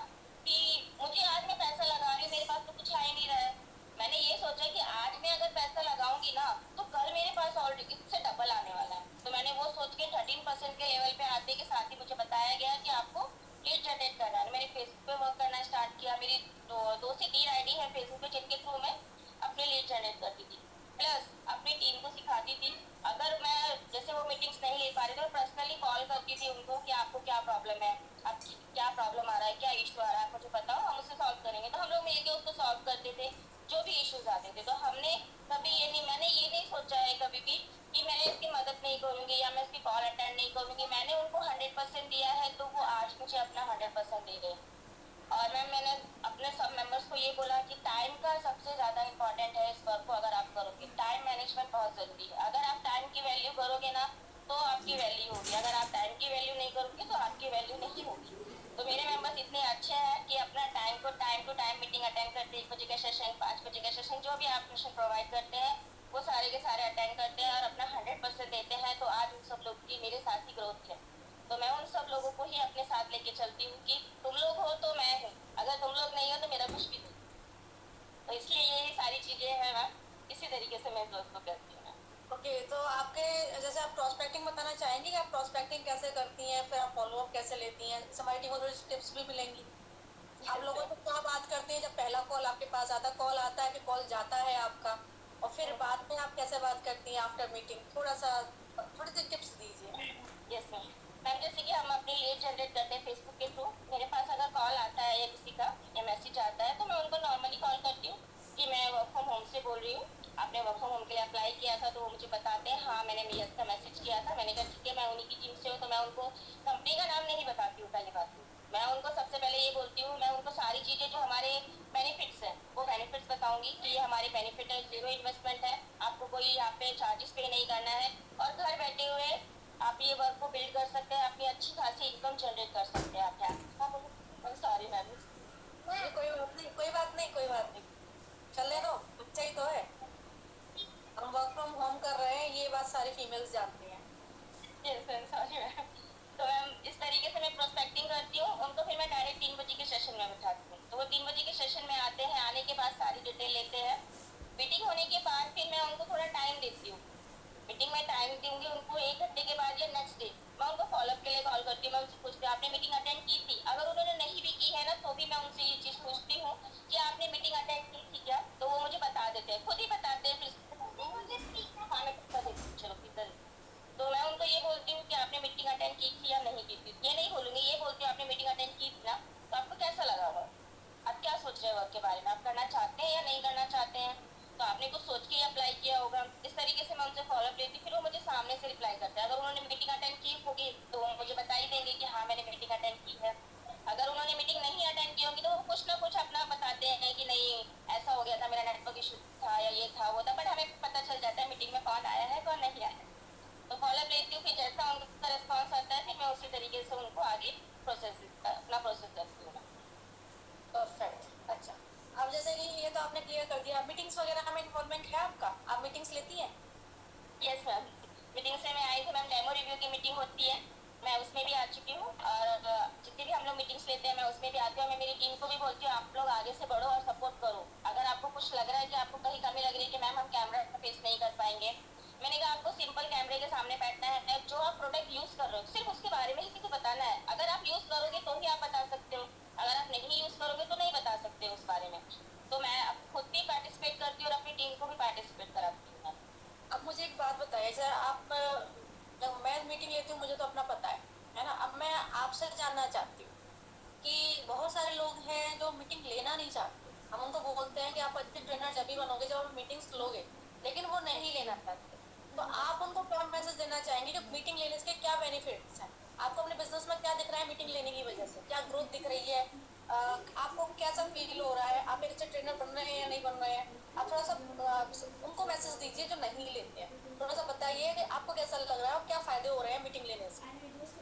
कि मुझे आज मैं पैसा लगा रही हूँ, मेरे पास तो कुछ आ ही नहीं रहा है। मैंने ये सोचा कि आज मैं अगर पैसा लगाऊंगी ना तो कल मेरे पास ऑलरेडी इससे डबल आने वाला है। तो मैंने वो सोच के 13% के लेवल पे आते के साथ ही मुझे बताया गया कि आपको लीड जनरेट करना है। मैंने फेसबुक पे वर्क करना स्टार्ट किया। मेरी दो से 3 आईडी है फेसबुक पे जिनके थ्रू मैं अपने लीड जनरेट करती थी, प्लस अपनी टीम को सिखाती थी। अगर मैं जैसे वो मीटिंग्स नहीं ले पा रही तो पर्सनली कॉल करती थी उनको कि आपको क्या प्रॉब्लम है, आपकी क्या प्रॉब्लम आ रहा है, क्या इशू आ रहा है, मुझे बताओ, हम उसे सॉल्व करेंगे। तो हम लोग मिलकर उसको सॉल्व करते थे जो भी इश्यूज आते थे। तो हमने कभी ये नहीं, मैंने ये नहीं सोचा है कभी भी कि कि मैं इसकी मदद नहीं करूँगी या मैं इसकी कॉल अटेंड नहीं करूँगी। मैंने उनको 100% दिया है तो वो आज मुझे अपना 100% दे रहे हैं। और मैंने अपने सब मेंबर्स को ये बोला कि टाइम का सबसे ज़्यादा इम्पॉर्टेंट है इस वर्क को अगर आप करोगे। टाइम मैनेजमेंट बहुत ज़रूरी है। अगर आप टाइम की वैल्यू करोगे ना तो आपकी वैल्यू होगी, अगर आप टाइम की वैल्यू नहीं करोगे तो आपकी वैल्यू नहीं होगी। तो मेरे मेंबर्स इतने अच्छे हैं कि अपना टाइम को time to time meeting attend करते हैं। 1 बजे का सेशन, 5 बजे का सेशन, जो भी आप सेशन प्रोवाइड करते हैं वो सारे के सारे अटेंड करते हैं और अपना 100% देते हैं। तो आज उन सब लोग की मेरे साथ ही ग्रोथ है। तो मैं उन सब लोगों को ही अपने साथ लेके चलती हूँ कि तुम लोग हो तो मैं हूँ, अगर तुम लोग नहीं हो तो मेरा कुछ भी नहीं। तो इसलिए ये सारी चीज़ें हैं मैम, इसी तरीके से मैं ग्रोथ को करती हूँ। ओके, तो आपके जैसे आप प्रॉस्पेक्टिंग बताना चाहेंगे कि आप प्रॉस्पेक्टिंग कैसे करती हैं, फिर आप फॉलोअप कैसे लेती हैं? हमारी टीम को थोड़ी टिप्स भी मिलेंगी। आप लोगों से क्या बात करते हैं जब पहला कॉल आपके पास आता है, कॉल आता है कि कॉल जाता है आपका, और फिर बाद में आप कैसे बात करती हैं आफ्टर मीटिंग? थोड़ा सा थोड़ी सी टिप्स दीजिए। Yes ma'am. मैम जैसे कि हम अपनी लीड जनरेट करते हैं फेसबुक के थ्रू। मेरे पास अगर कॉल आता है या किसी का या मैसेज आता है तो मैं उनको नॉर्मली कॉल करती हूँ कि मैं वर्क फ्रॉम होम से बोल रही हूँ, आपने वर्क फ्रॉम होम के लिए अप्लाई किया था। तो वो मुझे बताते हैं हाँ मैंने यस का मैसेज किया था। मैंने कहा ठीक है, मैं उन्हीं की टीम से हूँ। तो मैं उनको कंपनी का नाम नहीं बताती हूँ। पहली बात मैं उनको सबसे पहले ये बोलती हूँ, मैं उनको सारी चीज़ें जो हमारे बेनिफिट्स हैं वो बेनिफिट्स बताऊंगी कि ये हमारे बेनिफिट है। 0 इन्वेस्टमेंट है, आपको कोई यहाँ पे चार्जेस पे नहीं करना है और घर बैठे हुए आप ये वर्क को बिल्ड कर सकते हैं, अपनी अच्छी खासी इनकम जनरेट कर सकते हैं। आप क्या सॉरी मैम, कोई बात नहीं, कोई बात नहीं, कोई बात नहीं, चलने दो, बच्चा ही तो है। हम वर्क फ्रॉम होम कर रहे हैं, ये बात सारी फीमेल्स जानती हैं। Sorry ma'am. तो मैम इस तरीके से मैं प्रोस्पेक्टिंग करती हूँ उनको। फिर मैं डायरेक्ट 3 बजे के सेशन में बिठाती हूँ। तो वो 3 बजे के सेशन में आते हैं, आने के बाद सारी डिटेल लेते हैं। मीटिंग होने के बाद फिर मैं उनको थोड़ा टाइम देती हूँ। मीटिंग में टाइम दूंगी उनको 1 घंटे के बाद या नेक्स्ट डे मैं उनको फॉलोअप के लिए कॉल करती हूँ। मैं उनसे पूछती हूँ आपने मीटिंग अटेंड की थी। अगर उन्होंने नहीं भी की है ना तो भी मैं उनसे ये चीज़ पूछती हूँ कि आपने मीटिंग अटेंड की थी क्या। तो वो मुझे बता देते हैं, खुद ही बताते हैं। फिर हाँ मैं कितना देती हूँ, चलो कितना देती हूँ। तो मैं उनको ये बोलती हूँ कि आपने मीटिंग अटेंड की थी या नहीं की थी। ये नहीं बोलूँगी, ये बोलती हूँ आपने मीटिंग अटेंड की थी ना, तो आपको कैसा लगा हुआ, आप क्या सोच रहे हो वर्क के बारे में, आप करना चाहते हैं या नहीं करना चाहते हैं। तो आपने कुछ सोच के अप्लाई किया होगा। इस तरीके से मैं उनसे फॉलोअप लेती हूँ। फिर वो मुझे सामने से रिप्लाई करते हैं। अगर उन्होंने मीटिंग अटेंड की होगी तो वो मुझे बता ही देंगे कि हाँ मैंने मीटिंग अटेंड की है। अगर उन्होंने मीटिंग नहीं अटेंड की होगी तो वो कुछ ना कुछ अपना बताते हैं कि नहीं ऐसा हो गया था, मेरा नेटवर्क इशू था या ये था वो था। बट हमें पता चल जाता है मीटिंग में कौन आया है कौन नहीं आया है। तो फॉलोअप लेती हूँ। फिर जैसा उनका रिस्पॉन्स आता है फिर मैं उसी तरीके से उनको आगे अपना प्रोसेस करती हूँ। परफेक्ट। अच्छा, अब जैसे कि ये तो आपने क्लियर कर दिया, मीटिंग्स वगैरह में इन्वॉल्वमेंट है आपका? आप मीटिंग्स लेती हैं? Yes ma'am. मीटिंग से मैं आई थी मैम, डेमो रिव्यू की मीटिंग होती है, मैं उसमें भी आ चुकी हूँ। और जितनी भी हम लोग मीटिंग्स लेते हैं मैं उसमें भी आती हूँ। मैं मेरी टीम को भी बोलती हूँ आप लोग आगे से बढ़ो और सपोर्ट करो। अगर आपको कुछ लग रहा है कि आपको कहीं कमी लग रही है कि मैम हम कैमरा फेस नहीं कर पाएंगे, मैंने कहा आपको सिंपल कैमरे के सामने बैठना है। जो आप प्रोडक्ट यूज कर रहे हो सिर्फ उसके बारे में ही तो बताना है। अगर आप यूज करोगे तो ही आप बता सकते हो, अगर आप नहीं यूज करोगे तो नहीं बता सकते उस बारे में। तो मैं खुद भी पार्टिसिपेट करती हूँ और अपनी टीम को भी पार्टिसिपेट कराती हूँ। अब मुझे एक बात बताइए, जैसे आप जब मैं मीटिंग लेती हूँ मुझे तो अपना पता है ना। अब मैं आपसे जानना चाहती हूँ कि बहुत सारे लोग हैं जो मीटिंग लेना नहीं चाहते। हम उनको बोलते हैं कि आप अच्छे ट्रेनर जब भी बनोगे जब आप मीटिंग्स लोगे, लेकिन वो नहीं लेना चाहते। तो आप उनको क्या मैसेज देना चाहेंगे कि मीटिंग लेने के क्या बेनिफिट्स हैं? आपको अपने बिजनेस में क्या दिख रहा है मीटिंग लेने की वजह से? क्या ग्रोथ दिख रही है? आपको कैसा फील हो रहा है? आप एक अच्छे ट्रेनर बन रहे हैं या नहीं बन रहे हैं? आप थोड़ा सा उनको मैसेज दीजिए जो नहीं लेते हैं। थोड़ा सा बताइए कि आपको कैसा लग रहा है और क्या फायदे हो रहे हैं मीटिंग लेने से।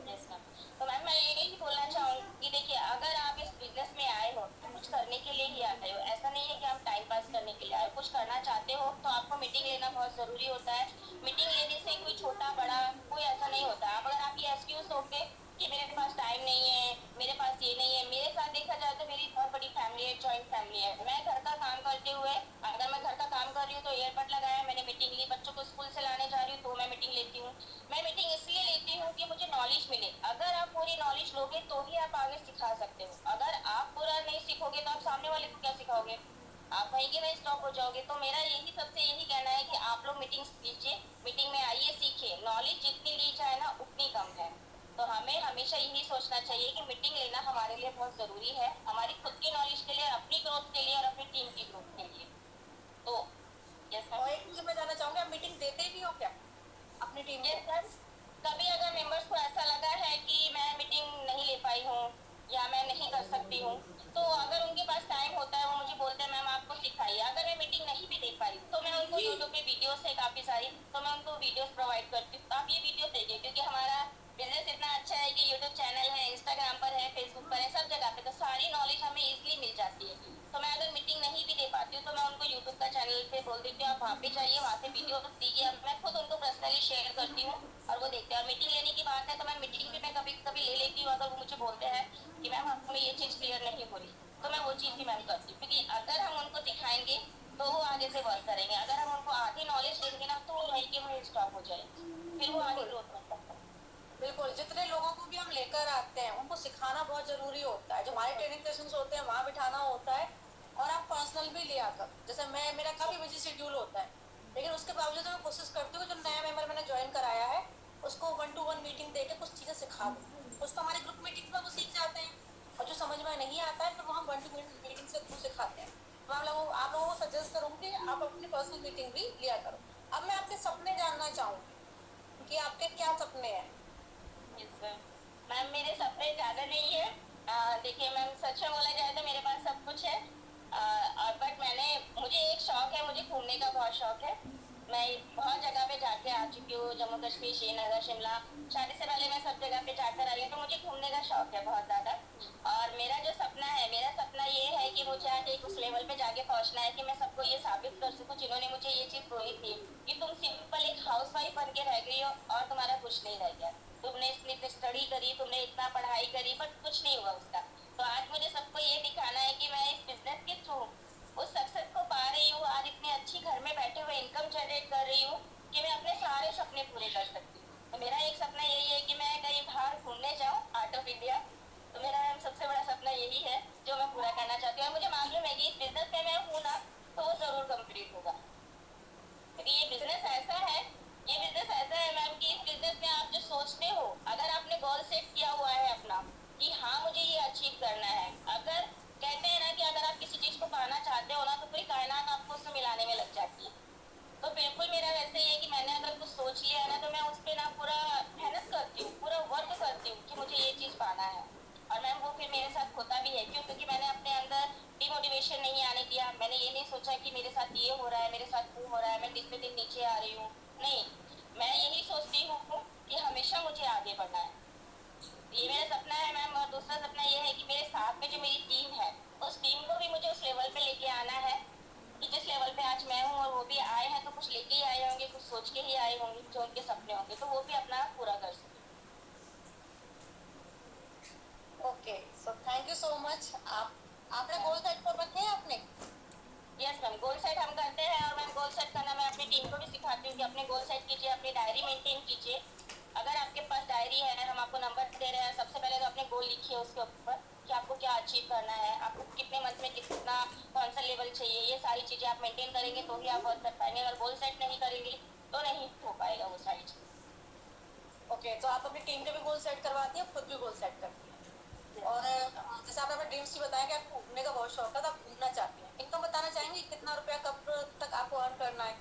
Yes ma'am. तो मैम मैं यही बोलना चाहूँगी, देखिए अगर आप इस बिजनेस में आए हो तो कुछ करने के लिए ही आए हो। ऐसा नहीं है कि आप टाइम पास करने के लिए आए हो। कुछ करना चाहते हो तो आपको मीटिंग लेना बहुत ज़रूरी होता है। मीटिंग लेने से कोई छोटा बड़ा कोई ऐसा नहीं होता। अब अगर आप ये एक्सक्यूज दोगे कि मेरे पास टाइम नहीं है, मेरे पास ये नहीं है। मेरे साथ देखा जाए तो मेरी बहुत बड़ी फैमिली है, जॉइंट फैमिली है। मैं घर का काम करते हुए, अगर मैं घर का काम कर रही हूँ तो एयरबड लगाया मैंने मीटिंग ली, बच्चों को स्कूल से लाने जा रही हूँ तो मैं मीटिंग लेती हूँ। मैं मीटिंग इसलिए लेती हूँ कि मुझे नॉलेज मिले। अगर आप पूरी नॉलेज लोगे तो ही आप आगे सिखा सकते हो। अगर आप पूरा नहीं सीखोगे तो आप सामने वाले को क्या सिखाओगे, आप वहीं के वहीं स्टॉप हो जाओगे। तो मेरा यही सबसे यही कहना है कि आप लोग मीटिंग्स लीजिए, मीटिंग में आइए, सीखिए। नॉलेज जितनी ली जाए ना उतनी कम है। तो हमें हमेशा यही सोचना चाहिए कि मीटिंग लेना हमारे लिए बहुत ज़रूरी है, हमारी खुद की नॉलेज के लिए, अपनी ग्रोथ के लिए और अपनी टीम की ग्रोथ के लिए। तो यस मैम। और एक चीज मैं जानना चाहूंगी, आप मीटिंग देते भी हो क्या? अपनी टीम ये को? सर, कभी अगर मेंबर्स को ऐसा लगा है कि मैं मीटिंग नहीं ले पाई हूँ या मैं नहीं कर सकती हूँ, तो अगर उनके पास टाइम होता है वो मुझे बोलते हैं मैम आपको सिखाइए। अगर मैं मीटिंग नहीं भी देख पाई तो मैं उनको यूट्यूब पे वीडियोस है काफ़ी सारी, तो मैं उनको वीडियोस प्रोवाइड करती हूँ, आप ये वीडियो देखिए, क्योंकि हमारा बिजनेस इतना अच्छा है कि यूट्यूब चैनल है, इंस्टाग्राम पर है, फेसबुक पर है, सब जगह पे, तो सारी नॉलेज हमें इजिली मिल जाती है। तो मैं अगर मीटिंग नहीं भी दे पाती हूँ तो मैं उनको यूट्यूब का चैनल पे बोल देती हूँ आप वहाँ पे जाइए, वहाँ से वीडियो दीजिए, मैं खुद उनको पर्सनली शेयर करती हूँ और वो देखते हैं। और मीटिंग लेने की बात है तो मैं मीटिंग भी मैं कभी कभी ले लेती हूँ, अगर वो मुझे बोलते हैं कि मैम हमें ये चीज़ क्लियर नहीं हो रही, तो मैं वो चीज़ भी मैम करती हूँ, क्योंकि अगर हम उनको सिखाएंगे तो वो आगे से वर्क करेंगे। अगर हम उनको आधी नॉलेज देंगे ना तो वो वहीं के वहीं स्टॉप हो जाएगी, फिर वो आगे ग्रोथ नहीं कर सकते। बिल्कुल, जितने लोगों को भी हम लेकर आते हैं उनको सिखाना बहुत जरूरी होता है। जो हमारे ट्रेनिंग सेशंस होते हैं वहाँ बिठाना होता है, और आप पर्सनल भी लिया कर, जैसे मैं, मेरा काफ़ी बिजी शेड्यूल होता है, लेकिन उसके बावजूद मैं कोशिश करती हूँ जो नया मेंबर मैंने ज्वाइन कराया है उसको 1-to-1 मीटिंग देके कुछ चीज़ें सिखा दूँ। कुछ तो हमारे ग्रुप मीटिंग में वो सीख जाते हैं, और जो समझ में नहीं आता है फिर वो हम 1-to-1 मीटिंग से थ्रू सिखाते हैं। तो आप लोगों को सजेस्ट करूँगी आप अपनी पर्सनल मीटिंग भी लिया करो। अब मैं आपके सपने जानना चाहूँगी कि आपके क्या सपने हैं? Yes ma'am. मैम मेरे सपने ज़्यादा नहीं है, देखिए मैम सच में बोला जाए तो मेरे पास सब कुछ है, बट मुझे एक शौक है, मुझे घूमने का बहुत शौक है। मैं बहुत जगह पे जाके आ चुकी हूँ, जम्मू कश्मीर, श्रीनगर, शिमला, शादी से पहले मैं सब जगह पे जाकर आई हूँ, तो मुझे घूमने का शौक है बहुत ज़्यादा। और मेरा जो सपना है, मेरा सपना ये है कि मुझे आगे उस लेवल पे जाके पहुँचना है कि मैं सबको ये साबित कर सकूँ जिन्होंने मुझे ये चीज़ बोली थी कि तुम सिंपल एक हाउस वाइफ बन के रह गई हो और तुम्हारा कुछ नहीं रह गया, तुमने इतनी स्टडी करी, तुमने इतना पढ़ाई करी, बट कुछ नहीं हुआ उसका। तो आज मुझे सबको ये दिखाना है कि मैं इस बिजनेस के थ्रू उस सक्सेस को पा रही हूँ, आज इतनी अच्छी घर में बैठे हुए इनकम जनरेट कर रही हूँ कि मैं अपने सारे सपने पूरे कर सकती हूँ। तो मेरा एक सपना यही है कि मैं कहीं बाहर घूमने जाऊँ आउट ऑफ इंडिया। तो मेरा सबसे बड़ा सपना यही है जो मैं पूरा करना चाहती हूँ, और मुझे मालूम है कि इस बिजनेस में मैं हूँ ना तो वो जरूर कंप्लीट होगा, क्योंकि ये बिजनेस ऐसा है, ये बिजनेस ऐसा है मैम कि इस बिजनेस में आप जो सोचते हो, अगर आपने गोल सेट किया हुआ है अपना कि हाँ मुझे ये अचीव करना है, अगर कहते हैं ना कि अगर आप किसी चीज को पाना चाहते हो ना तो पूरी कायनात आपको उससे मिलाने में लग जाती है। तो बिल्कुल मेरा वैसे ही है कि मैंने अगर कुछ सोच लिया है ना तो मैं उस पर ना पूरा मेहनत करती हूँ, पूरा वर्क करती हूँ कि मुझे ये चीज़ पाना है। और मैम वो फिर मेरे साथ होता भी है, क्यों? क्योंकि मैंने अपने अंदर डिमोटिवेशन नहीं आने दिया, मैंने ये नहीं सोचा कि मेरे साथ ये हो रहा है, मेरे साथ वो हो रहा है, मैं दिन पे दिन नीचे आ रही हूँ, नहीं, मैं यही सोचती हूँ कि हमेशा मुझे आगे बढ़ना है। ये मेरा सपना है मैम। और दूसरा सपना ये है कि मेरे साथ में जो मेरी टीम है उस टीम को भी मुझे उस लेवल पे लेके आना है कि जिस लेवल पे आज मैं हूँ, और वो भी आए हैं तो कुछ लेके ही आए होंगे, कुछ सोच के ही आए होंगे, जो उनके सपने होंगे तो वो भी अपना पूरा कर सके। Okay, so thank you so much. आप आपने गोल सेट कर रखे हैं आपने? यस मैम, गोल सेट हम करते हैं, और मैम गोल सेट करना मैं अपनी टीम को भी सिखाती हूँ कि अपने गोल सेट कीजिए, अपनी डायरी मेंटेन कीजिए। अगर आपके पास डायरी है, हम आपको नंबर दे रहे हैं, सबसे पहले तो अपने गोल लिखिए उसके ऊपर कि आपको क्या अचीव करना है, आपको कितने मंथ में कितना, कौन सा लेवल चाहिए, ये सारी चीज़ें आप मेंटेन करेंगे तो ही आप वर्क कर पाएंगे। अगर गोल सेट नहीं करेंगे तो नहीं हो पाएगा वो सारी चीज़। ओके, तो आप अपनी टीम के भी गोल सेट करवाती हैं, खुद भी गोल सेट करती हैं। और जैसे आपने अपने ड्रीम्स भी बताया कि आपको घूमने का बहुत शौक है, तो आप घूमना चाहती हैं, इनकम बताना चाहेंगी कितना रुपया कब तक आपको अर्न करना है?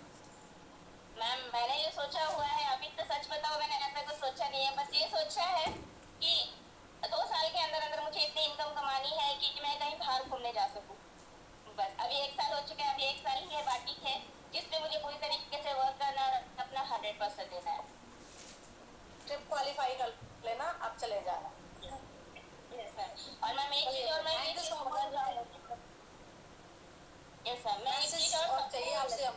मैम मैंने ये सोचा हुआ है, अभी तो सच बताओ मैंने ऐसा कुछ सोचा नहीं है, बस ये सोचा है कि 2 साल के अंदर अंदर मुझे इतनी इनकम कमानी है कि मैं कहीं बाहर घूमने जा सकूँ। बस अभी 1 साल हो चुका है, अभी 1 साल ही है बाकी है, जिसपे मुझे पूरी तरीके से वर्क करना और अपना 100% देना है। ट्रिप क्वालिफाई कर लेना, आप चले जाना। Yes ma'am. और मैम एक चीज़, और मैं ये थैंक यू चीज़ सो बोलना मच। चाहूँगी। यस मैम, मैं एक चीज़ मैसेज और और चाहिए आपसे हम।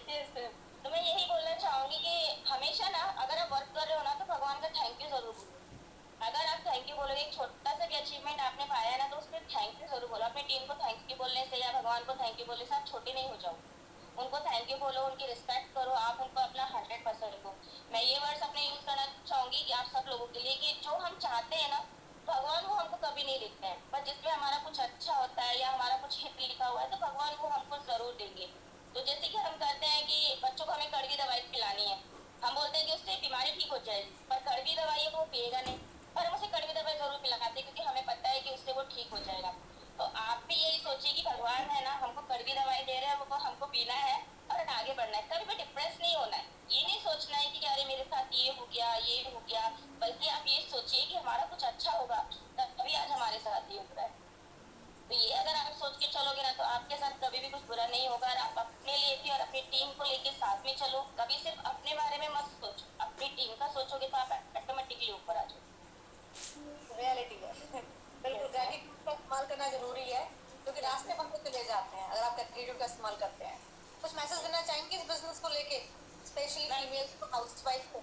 Yes ma'am. तो मैं यही बोलना चाहूँगी कि हमेशा ना अगर आप वर्क कर रहे हो ना तो भगवान का थैंक यू जरूर बोलो। अगर आप थैंक यू बोलोगे, एक छोटा सा भी अचीवमेंट आपने पाया है ना तो उस पर थैंक यू जरूर बोलो। अपनी टीम को थैंक यू बोलने से या भगवान को थैंक यू बोलने से आप छोटे नहीं हो जाओ, उनको थैंक यू बोलो, उनकी रिस्पेक्ट करो, आप उनको अपना 100% दो। मैं ये वर्ड्स अपने यूज़ करना चाहूँगी कि आप सब लोगों के लिए कि जो हम चाहते हैं ना भगवान वो हमको कभी नहीं लिखते हैं, पर जिसमें हमारा कुछ अच्छा होता है या हमारा कुछ हित लिखा हुआ है तो भगवान वो हमको ज़रूर देंगे। तो जैसे कि हम करते हैं कि बच्चों को हमें कड़वी दवाई पिलानी है, हम बोलते हैं कि उससे बीमारी ठीक हो जाएगी, पर कड़वी दवाई है वो पिएगा नहीं, पर हम उसे कड़वी दवाई जरूर पिलाते हैं क्योंकि हमें पता है कि उससे वो ठीक हो जाएगा। तो आप भी यही सोचिए कि भगवान है ना हमको कड़वी दवाई दे रहे हैं, वो हमको पीना है, और आगे बढ़ना है, कभी भी डिप्रेस नहीं होना है। ये नहीं सोचना है कि अरे मेरे साथ ये हो गया, बल्कि आप ये सोचिए कि हमारा कुछ अच्छा होगा, तभी आज हमारे साथ ये हो रहा है। तो ये अगर आप सोच के चलोगे ना, तो आपके साथ कभी भी कुछ बुरा नहीं होगा। और आप अपने लिए भी और अपनी टीम को लेके साथ में चलो, कभी सिर्फ अपने बारे में मत सोचो, अपनी टीम का सोचोगे तो आप ऑटोमेटिकली ऊपर आ जाओ। रियलिटी है। बिल्कुल, ग्रेटिट्यूड का इस्तेमाल करना जरूरी है, क्योंकि रास्ते बनते चले जाते हैं अगर आप ग्रेटिट्यूड का इस्तेमाल करते हैं। कुछ मैसेज देना चाहेंगे इस बिजनेस को लेके, स्पेशली फीमेल्स को, हाउसवाइफ को?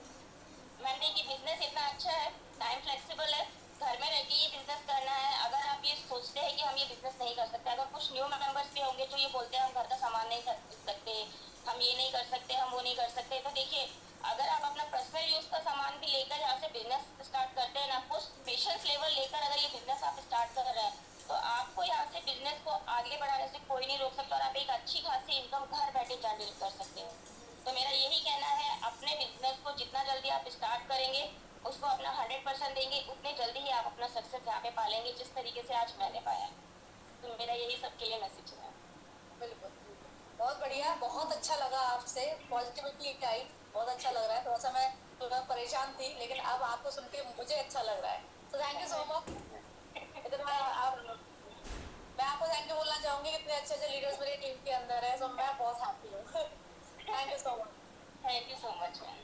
मैम देखिए, बिजनेस इतना अच्छा है, टाइम फ्लेक्सिबल है, घर में रह के ये बिजनेस करना है। अगर आप ये सोचते हैं कि हम ये बिजनेस नहीं कर सकते, अगर कुछ न्यू मेंबर्स भी होंगे जो ये बोलते हैं हम घर का सामान नहीं खरीद सकते, हम ये नहीं कर सकते, हम वो नहीं कर सकते, तो देखिए अगर आप अपना पर्सनल यूज का सामान भी लेकर यहाँ से बिजनेस स्टार्ट करते हैं ना, आपको पेशेंस लेवल लेकर अगर ये बिजनेस आप स्टार्ट कर रहे हैं, तो आपको यहाँ से बिजनेस को आगे बढ़ाने से कोई नहीं रोक सकता, और आप एक अच्छी खासी इनकम घर बैठे जनरेट कर सकते हो। तो मेरा यही कहना है, अपने बिजनेस को जितना जल्दी आप स्टार्ट करेंगे, उसको अपना 100% देंगे, उतने जल्दी ही आप अपना सक्सेस यहाँ पे पालेंगे, जिस तरीके से आज मैंने पाया। तो मेरा यही सबके लिए मैसेज है। बिल्कुल, बहुत बढ़िया, बहुत अच्छा लगा आपसे पॉजिटिविटी आई, बहुत अच्छा लग रहा है। थोड़ा सा मैं थोड़ा परेशान थी, लेकिन अब आपको सुन के मुझे अच्छा लग रहा है। तो थैंक यू सो मच। इतना आप, मैं आपको थैंक यू बोलना चाहूंगी, इतने अच्छे अच्छे लीडर्स मेरी टीम के अंदर है, तो मैं बहुत हैप्पी हूँ। Thank you so much. Thank you so much ma'am.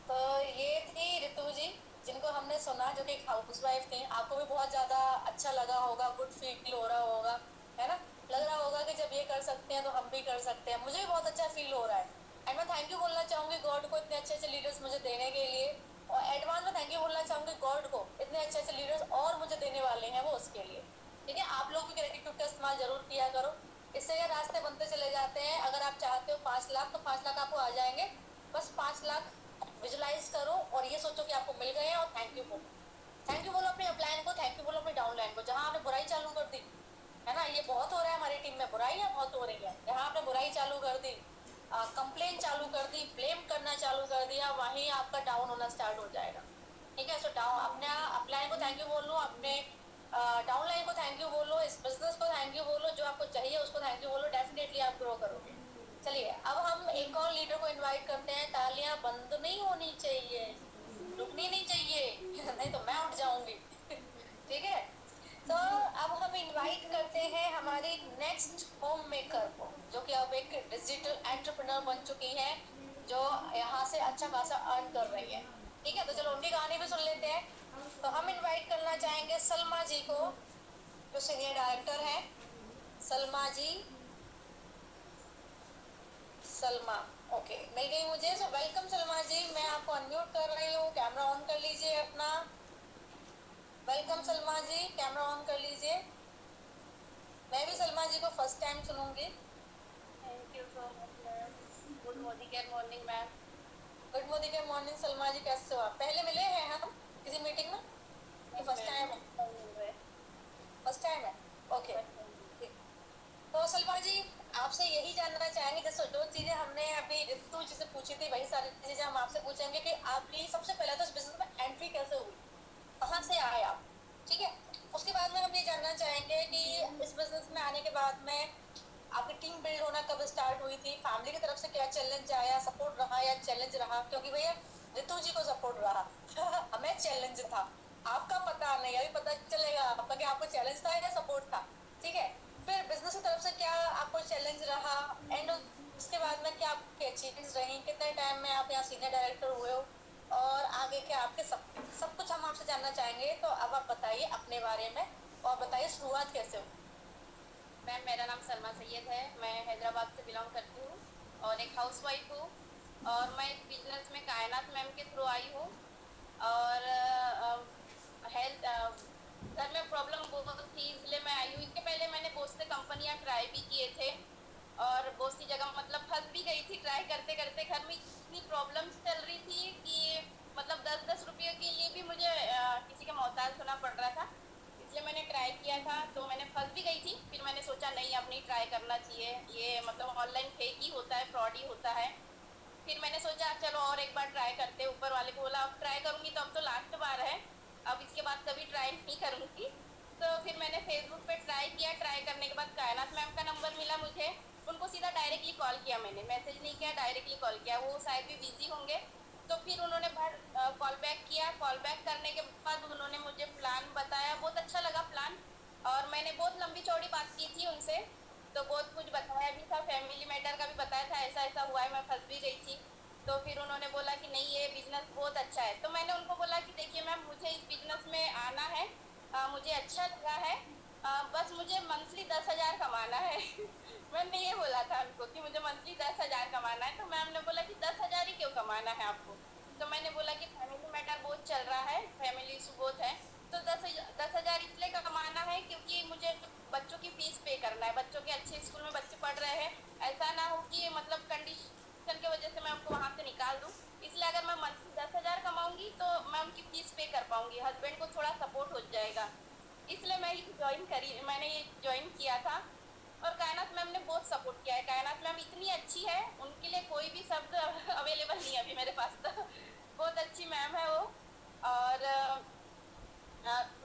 तो ये थी रितु जी, जिनको हमने सुना, जो कि एक हाउसवाइफ थी। आपको भी बहुत ज़्यादा अच्छा लगा होगा, गुड फील हो रहा होगा, है ना? लग रहा होगा कि जब ये कर सकते हैं तो हम भी कर सकते हैं। मुझे भी बहुत अच्छा फील हो रहा है। एंड मैं थैंक यू बोलना चाहूँगी गॉड को इतने अच्छे अच्छे लीडर्स मुझे देने के लिए, और एडवांस में थैंक यू बोलना चाहूँगी गॉड को, इतने अच्छे अच्छे लीडर्स और मुझे देने वाले हैं वो, उसके लिए। ठीक है, आप लोग भी ग्रेटिट्यूड का इस्तेमाल जरूर किया करो, इससे ये रास्ते बनते चले जाते हैं। अगर आप चाहते हो 5 लाख, तो 5 लाख आपको आ जाएंगे। बस 5 लाख विजुलाइज करो और ये सोचो कि आपको मिल गए हैं, और थैंक यू बोलो। थैंक यू बोलो अपने अपलाइन को, थैंक यू बोलो अपनी डाउनलाइन को। जहां आपने बुराई चालू कर दी, है ना, ये बहुत हो रहा है हमारी टीम में, बुराइयां बहुत हो रही है। जहां आपने बुराई चालू कर दी, कंप्लेन चालू कर दी, ब्लेम करना चालू कर दिया, वहीं आपका डाउन होना स्टार्ट हो जाएगा। ठीक है, सो डाउन, अपने अपलाइन को थैंक यू बोल लो, अपने डाउनलाइन को थैंक यू बोलो, इस बिजनेस को थैंक यू बोलो, जो आपको चाहिए उसको थैंक यू बोलो, डेफिनेटली आप ग्रो करोगे। चलिए, अब हम एक और लीडर को इनवाइट करते हैं। तालियां बंद नहीं होनी चाहिए, रुकनी नहीं चाहिए, नहीं तो मैं उठ जाऊंगी। ठीक है, तो अब हम इनवाइट करते हैं हमारी नेक्स्ट होम मेकर को, जो कि अब एक डिजिटल एंटरप्रेन्योर बन चुकी है, जो यहाँ से अच्छा खासा अर्न कर रही है। ठीक है, तो चलो उनकी कहानी भी सुन लेते हैं। तो हम इनवाइट करना चाहेंगे सलमा जी को, जो सीनियर डायरेक्टर है। सलमा जी, सलमा, ओके, मिल गई मुझे। सो वेलकम सलमा जी, मैं आपको अनम्यूट कर रही हूँ, कैमरा ऑन कर लीजिए अपना। Welcome Salma ji, camera on कर लीजिए। मैं भी सलमा जी को फर्स्ट टाइम सुनूंगी। Thank you so much ma'am. Good morning ma'am. Good morning, good morning Salma ji, कैसे हो आप? पहले मिले हैं हम किसी मीटिंग में कि फर्स्ट टाइम है? फर्स्ट टाइम है, ओके। तो सलमा जी, आपसे यही जानना चाहेंगे, जैसे जो चीजें हमने अभी रितु जी से पूछी थी, वही सारी चीजें हम आपसे पूछेंगे कि आपकी सबसे पहले तो इस बिजनेस में एंट्री कैसे हुई, कहाँ से आए आप? ठीक है, उसके बाद में हम ये जानना चाहेंगे कि इस बिजनेस में आने के बाद में आपकी टीम बिल्ड होना कब स्टार्ट हुई थी, फैमिली की तरफ से क्या चैलेंज आया, सपोर्ट रहा या चैलेंज रहा? क्योंकि भैया रितु जी को सपोर्ट रहा, हमें चैलेंज था, आपका पता नहीं, अभी पता चलेगा आपका कि आपको चैलेंज था या सपोर्ट था। ठीक है, फिर बिजनेस की तरफ से क्या आपको चैलेंज रहा, एंड उसके बाद में क्या आपकी अचीवमेंट्स रही, कितने टाइम में आप यहाँ सीनियर डायरेक्टर हुए हो, और आगे क्या आपके सब कुछ हम आपसे जानना चाहेंगे। तो अब आप बताइए अपने बारे में, और बताइए शुरुआत कैसे हुई। मैम मेरा नाम सलमा सैयद है, मैं हैदराबाद से बिलोंग करती हूँ और एक हाउसवाइफ हूँ, और मैं इस बिजनेस में कायनात मैम के थ्रू आई हूँ। और हेल्थ घर में प्रॉब्लम बहुत थी, इसलिए मैं आई हूँ। इसके पहले मैंने बहुत से कंपनियाँ ट्राई भी किए थे, और बहुत सी जगह मतलब फंस भी गई थी ट्राई करते करते। घर में इतनी प्रॉब्लम्स चल रही थी कि मतलब 10-10 रुपये के लिए भी मुझे किसी का मोहताज होना पड़ रहा था, इसलिए मैंने ट्राई किया था। तो मैंने फंस भी गई थी, फिर मैंने सोचा नहीं अब नहीं ट्राई करना चाहिए, ये मतलब ऑनलाइन फेक ही होता है, फ्रॉड ही होता है। फिर मैंने सोचा चलो और एक बार ट्राई करते, ऊपर वाले को बोला अब ट्राई करूँगी तो अब तो लास्ट बार है, अब इसके बाद कभी ट्राई नहीं करूँगी। तो फिर मैंने फेसबुक पे ट्राई किया, ट्राई करने के बाद कायनात मैम का नंबर मिला मुझे, उनको सीधा डायरेक्टली कॉल किया, मैंने मैसेज नहीं किया, डायरेक्टली कॉल किया। वो शायद भी बिजी होंगे, तो फिर उन्होंने कॉल बैक किया। कॉल बैक करने के बाद उन्होंने मुझे प्लान बताया, बहुत अच्छा लगा प्लान। और मैंने बहुत लंबी चौड़ी बात की थी उनसे, तो बहुत कुछ बताया भी था, फैमिली मैटर का भी बताया था, ऐसा ऐसा हुआ है, मैं फंस भी गई थी। तो फिर उन्होंने बोला कि नहीं ये बिजनेस बहुत अच्छा है। तो मैंने उनको बोला कि देखिए मैम, मुझे इस बिजनेस में आना है, मुझे अच्छा लगा है, बस मुझे मंथली 10,000 कमाना है। मैंने ये बोला था उनको कि मुझे मंथली 10,000 कमाना है। तो मैम ने बोला कि 10,000 ही क्यों कमाना है आपको? तो मैंने बोला कि फैमिली मैटर बहुत चल रहा है, फैमिली इशू बहुत है, तो 10,000 इसलिए कमाना है क्योंकि मुझे बच्चों की फीस पे करना है, बच्चों के अच्छे स्कूल में बच्चे पढ़ रहे हैं, ऐसा ना हो कि मतलब कंडीशन की वजह से मैं उनको वहाँ से निकाल दूँ। इसलिए अगर मैं मंथली 10,000 कमाऊंगी तो मैं उनकी फीस पे कर पाऊंगी, हस्बैंड को थोड़ा सपोर्ट हो जाएगा। इसलिए मैंने ये ज्वाइन किया था। और कायनात मैम ने बहुत सपोर्ट किया है। कायनात मैम इतनी अच्छी है, उनके लिए कोई भी शब्द अवेलेबल नहीं है अभी मेरे पास तो। बहुत अच्छी मैम है वो। और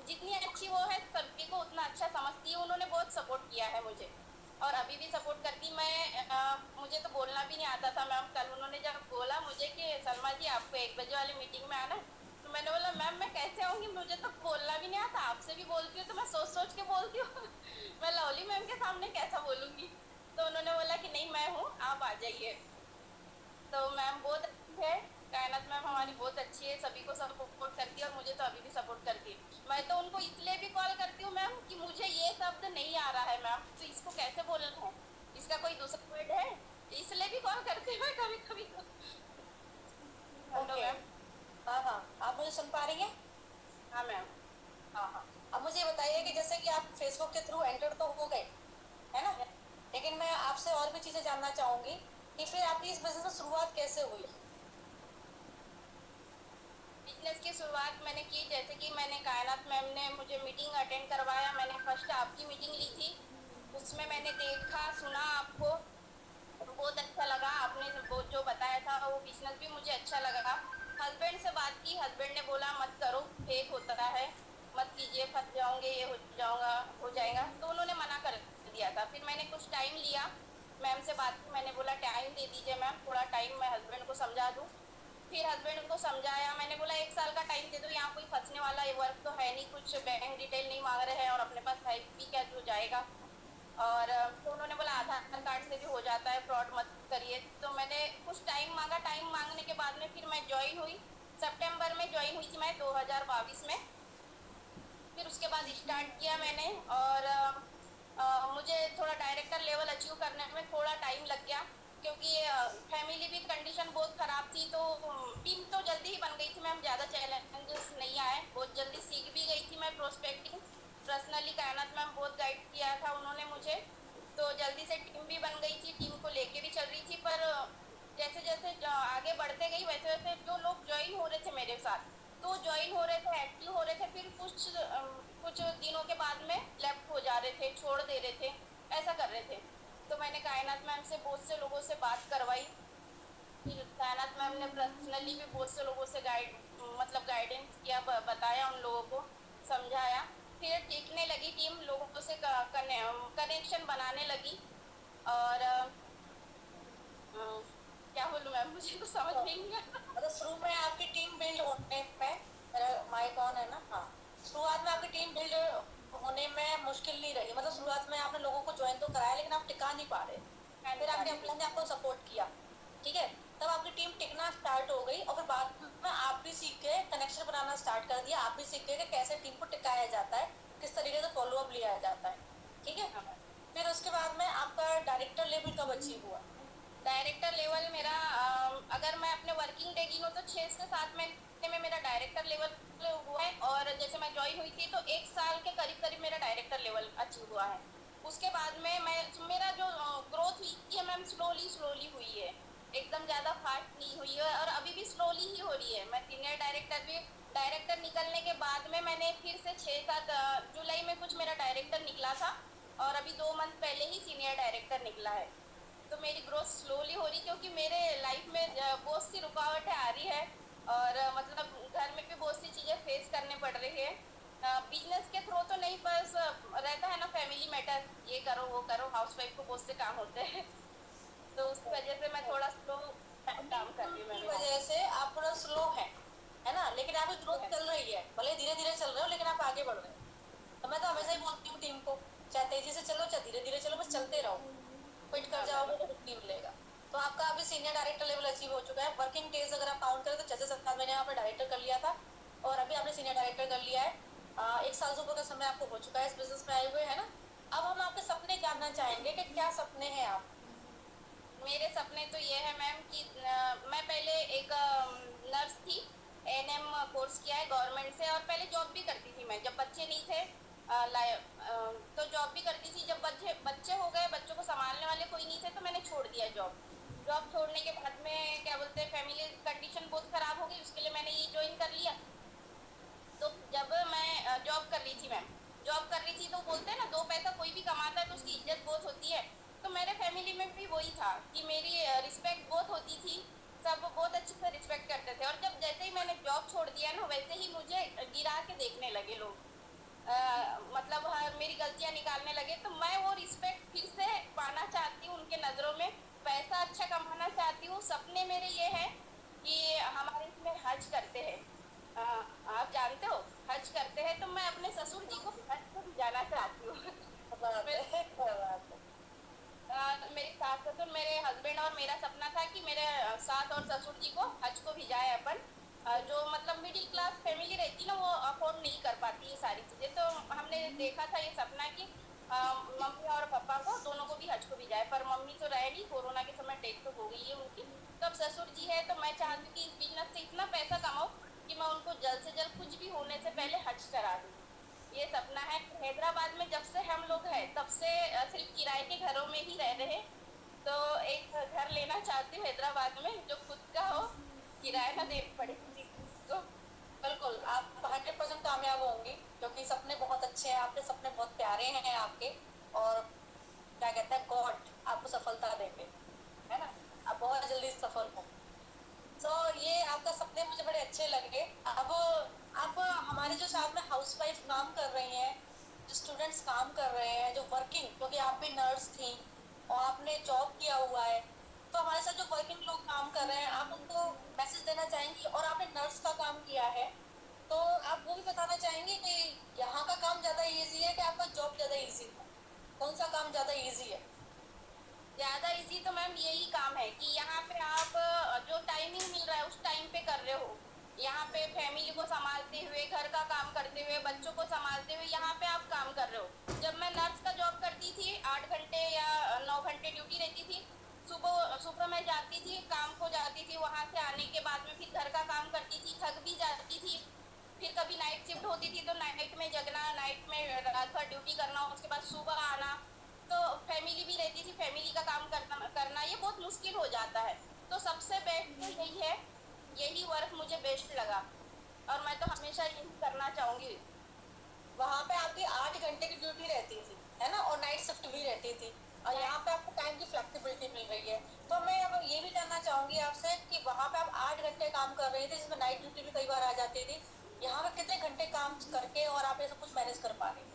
जितनी अच्छी वो है, सभी को उतना अच्छा समझती है। उन्होंने बहुत सपोर्ट किया है मुझे, और अभी भी सपोर्ट करती। मुझे तो बोलना भी नहीं आता था मैम। कल उन्होंने जब बोला मुझे कि सलमा जी आपको 1 बजे वाली मीटिंग में आना है, तो मैंने बोला मैम मैं कैसे आऊंगी, मुझे तो बोलना भी नहीं आता, आपसे भी बोलती हूँ तो मैं सोच सोच के बोलती हूँ। मैं लवली मैम के सामने कैसा बोलूंगी? तो उन्होंने बोला कि नहीं मैं हूँ, आप आ जाइए। तो मैम बहुत अच्छी है, कायनात मैम हमारी बहुत अच्छी है, सभी को सपोर्ट करती है, और मुझे तो अभी भी सपोर्ट करती है। मैं तो उनको इसलिए भी कॉल करती हूँ मैम कि मुझे ये शब्द नहीं आ रहा है मैम, तो इसको कैसे बोलना है, इसका कोई दूसरा वर्ड है, इसलिए भी कॉल करती हूँ मैं कभी कभी तो। Hello okay. मैम। हाँ हाँ, आप मुझे सुन पा रही हैं? हाँ मैम। हाँ हाँ। अब मुझे ये बताइए कि जैसे कि आप फेसबुक के थ्रू एंटर तो हो गए, है ना? लेकिन मैं आपसे और भी चीज़ें जानना चाहूँगी कि फिर आपकी इस बिजनेस में शुरुआत कैसे हुई? बिजनेस की शुरुआत मैंने की, जैसे कि मैंने कायनात मैम ने मुझे मीटिंग अटेंड करवाया, मैंने फर्स्ट आपकी मीटिंग ली थी, उसमें मैंने देखा सुना आपको, बहुत अच्छा लगा। आपने वो जो बताया था वो बिजनेस भी मुझे अच्छा लगा। हस्बैंड से बात की, हस्बैंड ने बोला मत करो, फेक होता है, मत कीजिए, फंस जाओगे, ये हो जाएगा, तो उन्होंने मना कर दिया था। फिर मैंने कुछ टाइम लिया, मैम से बात की, मैंने बोला टाइम दे दीजिए मैम, थोड़ा टाइम मैं हस्बैंड को समझा दूँ। फिर हस्बैंड को समझाया, मैंने बोला 1 साल का टाइम दे दो, यहाँ कोई फंसने वाला ये वर्क तो है नहीं, कुछ बैंक डिटेल नहीं मांग रहे हैं, और अपने पास है भी क्या जो जाएगा। और तो उन्होंने बोला आधार कार्ड से भी हो जाता है, फ्रॉड मत करिए। तो मैंने कुछ टाइम मांगा, टाइम मांगने के बाद में फिर मैं ज्वाइन हुई, सितंबर में ज्वाइन हुई थी मैं 2022 में। फिर उसके बाद स्टार्ट किया मैंने, और मुझे थोड़ा डायरेक्टर लेवल अचीव करने में थोड़ा टाइम लग गया, क्योंकि फैमिली भी कंडीशन बहुत ख़राब थी। तो टीम तो जल्दी ही बन गई थी मैम, ज़्यादा चैलेंजेस नहीं आए, बहुत जल्दी सीख भी गई थी मैं प्रोस्पेक्टिंग। पर्सनली कायनात मैम बहुत गाइड किया था उन्होंने मुझे, तो जल्दी से टीम भी बन गई थी, टीम को लेके भी चल रही थी। पर जैसे जैसे आगे बढ़ते गई, वैसे वैसे जो लोग ज्वाइन हो रहे थे मेरे साथ, तो ज्वाइन हो रहे थे, एक्टिव हो रहे थे, फिर कुछ दिनों के बाद में लेफ्ट हो जा रहे थे, छोड़ दे रहे थे, ऐसा कर रहे थे। तो मैंने कायनात मैम से बहुत से लोगों से बात करवाई, फिर कायनात मैम ने पर्सनली भी बहुत से लोगों से मतलब गाइडेंस किया, बताया उन लोगों को, समझाया। फिर टिकने लगी टीम, लोगों से कनेक्शन बनाने लगी। और क्या बोलूँ मैम, मुझे तो समझ तो में ही नहीं आता। मतलब शुरू में आपकी टीम बिल्ड होने में, मेरा माइक ऑन है ना? हाँ। शुरुआत में आपकी टीम बिल्ड होने में मुश्किल नहीं रही, मतलब शुरुआत में आपने लोगों को ज्वाइन तो कराया लेकिन आप टिका नहीं पा रहे। मैं नहीं फिर पा आपके रही थी। अप्लाई ने आपको सपोर्ट किया, ठीक है? तब आपकी टीम टिकना स्टार्ट हो गई, और फिर बाद में आप भी सीख के कनेक्शन बनाना स्टार्ट कर दिया, आप भी सीख गए कि कैसे टीम को टिकाया जाता है, किस तरीके से फॉलो अप लिया जाता है, ठीक है? हाँ मैम। फिर उसके बाद में आपका डायरेक्टर लेवल कब अचीव हुआ? डायरेक्टर लेवल मेरा अगर मैं अपने वर्किंग डे गिनूँ तो 6 से 7 महीने में मेरा डायरेक्टर लेवल हुआ है। और जैसे मैं ज्वाइन हुई थी तो 1 साल के करीब करीब मेरा डायरेक्टर लेवल अचीव हुआ है। उसके बाद में मेरा जो ग्रोथ हुई है मैम, स्लोली स्लोली हुई है, एकदम ज़्यादा फास्ट नहीं हुई है, और अभी भी स्लोली ही हो रही है। मैं सीनियर डायरेक्टर निकलने के बाद में मैंने फिर से 6-7 जुलाई में कुछ मेरा डायरेक्टर निकला था, और अभी 2 मंथ पहले ही सीनियर डायरेक्टर निकला है। तो मेरी ग्रोथ स्लोली हो रही, क्योंकि मेरे लाइफ में बहुत सी रुकावटें आ रही है, और मतलब घर में भी बहुत सी चीज़ें फेस करने पड़ रही है। बिजनेस के थ्रू तो नहीं, बस रहता है ना फैमिली मैटर, ये करो वो करो, हाउसवाइफ को बहुत से काम होते हैं तो उसकी वजह से मैं थोड़ा स्लो काम कर रही हूँ की मैम। वजह से आप थोड़ा स्लो है ना, लेकिन आपकी ग्रोथ चल रही है, भले धीरे धीरे चल रहे हो लेकिन आप आगे बढ़ रहे हो। तो मैं तो हमेशा ही बोलती हूँ टीम को, चाहे तेजी से चलो चाहे धीरे धीरे चलो, बस चलते रहो, क्विट कर जाओगे तो कुछ नहीं मिलेगा। तो आपका अभी सीनियर डायरेक्टर लेवल अचीव हो चुका है। वर्किंग डेज अगर आप काउंट करें तो 6 से 7 महीने आपने डायरेक्टर कर लिया था और अभी आपने सीनियर डायरेक्टर कर लिया है। 1 साल से ऊपर का समय आपको हो चुका है इस बिजनेस में आए हुए, है ना। अब हम आपके सपने जानना चाहेंगे कि क्या सपने हैं आप। मेरे सपने तो ये है मैम कि मैं पहले एक नर्स थी, एएनएम कोर्स किया है गवर्नमेंट से, और पहले जॉब भी करती थी मैं जब बच्चे नहीं थे। तो जॉब भी करती थी। जब बच्चे बच्चे हो गए, बच्चों को संभालने वाले कोई नहीं थे, तो मैंने छोड़ दिया जॉब। जॉब छोड़ने के बाद में क्या बोलते हैं, फैमिली कंडीशन बहुत ख़राब हो गई, उसके लिए मैंने ये ज्वाइन कर लिया। तो जब मैं जॉब कर रही थी मैम, जॉब कर रही थी तो बोलते हैं ना, 2 पैसा कोई भी कमाता है तो उसकी इज्जत बहुत होती है। तो मेरे फैमिली में भी वही था कि मेरी रिस्पेक्ट बहुत होती थी, सब बहुत अच्छे से रिस्पेक्ट करते थे। और जब जैसे ही मैंने जॉब छोड़ दिया ना, वैसे ही मुझे गिरा के देखने लगे लोग। मतलब मेरी गलतियां निकालने लगे। तो मैं वो रिस्पेक्ट फिर से पाना चाहती हूँ उनके नज़रों में, पैसा अच्छा कमाना चाहती हूँ। सपने मेरे ये हैं कि हमारे इसमें हज करते हैं, आप जानते हो हज करते हैं, तो मैं अपने ससुर जी को हज को भी जाना चाहती हूँ। मेरी सास ससुर, मेरे हस्बैंड और मेरा सपना था कि मेरे सास और ससुर जी को हज को भी जाए अपन। जो मतलब मिडिल क्लास फैमिली रहती ना, वो अफोर्ड नहीं कर पाती ये सारी चीज़ें। तो हमने देखा था ये सपना कि मम्मी और पापा को दोनों को भी हज को भी जाए। पर मम्मी तो रहे नहीं, कोरोना के समय डेथ तो हो गई है उनकी। तो अब ससुर जी है, तो मैं चाहती हूँ कि इस बिजनेस से इतना पैसा कमाऊँ कि मैं उनको जल्द से जल्द कुछ भी होने से पहले हज करा दूँ। ये सपना है। हैदराबाद में जब से हम लोग हैं तब से सिर्फ किराए के घरों में ही रह रहे। तो एक घर लेना चाहती हूँ हैदराबाद में, जो खुद का हो, किराया ना देना पड़े किसी को। बिल्कुल, आप 100% कामयाब होंगी क्योंकि सपने बहुत अच्छे हैं आपके, सपने बहुत प्यारे हैं आपके। और क्या कहते हैं, गॉड आपको सफलता देंगे, है ना। आप बहुत जल्दी सफल हो। तो ये आपका सपने मुझे बड़े अच्छे लगे। अब आप हमारे जो साथ में हाउसवाइफ काम कर रही हैं, जो स्टूडेंट्स काम कर रहे हैं, जो वर्किंग, क्योंकि आप भी नर्स थी और आपने जॉब किया हुआ है, तो हमारे साथ जो वर्किंग लोग काम कर रहे हैं, आप उनको मैसेज देना चाहेंगी। और आपने नर्स का काम किया है तो आप वो भी बताना चाहेंगे कि यहाँ का काम ज़्यादा इजी है कि आपका जॉब ज़्यादा इजी था, कौन सा काम ज़्यादा इजी है। ज़्यादा इजी तो मैम यही काम है कि यहाँ पे आप जो टाइमिंग मिल रहा है उस टाइम पे कर रहे हो। यहाँ पे फैमिली को संभालते हुए, घर का काम करते हुए, बच्चों को संभालते हुए यहाँ पे आप काम कर रहे हो। जब मैं नर्स का जॉब करती थी, 8 घंटे या 9 घंटे ड्यूटी रहती थी। सुबह सुबह मैं जाती थी, काम को जाती थी, वहाँ से आने के बाद में फिर घर का काम करती थी, थक भी जाती थी। फिर कभी नाइट शिफ्ट होती थी तो नाइट में जगना, नाइट में रात भर ड्यूटी करना, उसके बाद सुबह आना। तो फैमिली भी रहती थी, फैमिली का काम करना ये बहुत मुश्किल हो जाता है। तो सबसे बेस्ट तो यही है, यही वर्क मुझे बेस्ट लगा और मैं तो हमेशा यही करना चाहूँगी। वहाँ पे आपकी 8 घंटे की ड्यूटी रहती थी, है ना, और नाइट शिफ्ट भी रहती थी। और यहाँ पे आपको टाइम की फ्लेक्सिबिलिटी मिल रही है। तो मैं अब ये भी जानना चाहूंगी आपसे कि वहाँ पे आप 8 घंटे काम कर रही थी, जिसमें नाइट ड्यूटी भी कई बार आ जाती थी। यहाँ पे कितने घंटे काम करके और आप ये सब कुछ मैनेज कर पा रही हैं।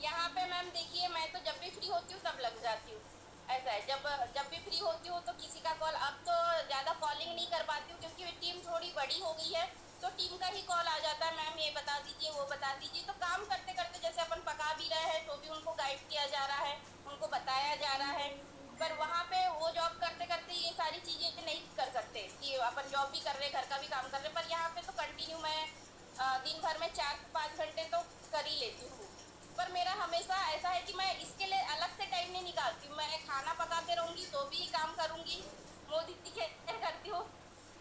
यहाँ पे मैम देखिए, मैं तो जब भी फ्री होती हूँ तब लग जाती हूँ। ऐसा है, जब जब भी फ्री होती हूँ तो किसी का कॉल, अब तो ज़्यादा कॉलिंग नहीं कर पाती हूँ क्योंकि टीम थोड़ी बड़ी हो गई है। तो टीम का ही कॉल आ जाता है, मैम ये बता दीजिए, वो बता दीजिए। तो काम करते करते जैसे अपन पका भी रहे हैं तो भी उनको गाइड किया जा रहा है, उनको बताया जा रहा है। पर वहाँ पे वो जॉब करते करते ये सारी चीज़ें नहीं कर सकते कि अपन जॉब भी कर रहे, घर का भी काम कर रहे। पर यहाँ पे तो कंटिन्यू मैं दिन भर में 4 से 5 घंटे तो कर ही लेती हूँ। पर मेरा हमेशा ऐसा है कि मैं इसके लिए अलग से टाइम नहीं निकालती हूँ। मैं खाना पकाते रहूँगी तो भी काम करूँगी, मोदी की केयर करती हूँ,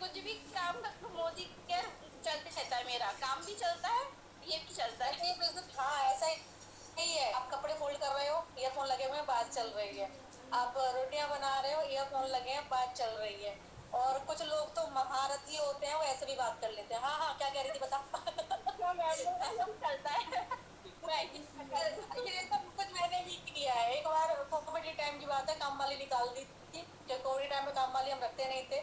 कुछ भी काम कर लूँ, मोदी की केयर चलते रहता है। मेरा काम भी चलता है, ये भी चलता वैसे है। ये बिजनेस, हाँ ऐसा ही है। आप कपड़े फोल्ड कर रहे हो, ईयरफोन लगे हुए हैं, बात चल रही है। आप रोटियां बना रहे हो, ईयरफोन लगे हैं, बात चल रही है। और कुछ लोग तो महारथी होते हैं, वो ऐसे भी बात कर लेते हैं। हाँ हाँ, क्या कह रही थी बता। तो मैम मेरा सब चलता है। मैं क्या करूँ। ये सब कुछ मैंने भी किया है। एक बार कोविड टाइम की बात है, काम वाली निकाल दी थी, जो कोविड टाइम में काम वाली हम रखते नहीं थे।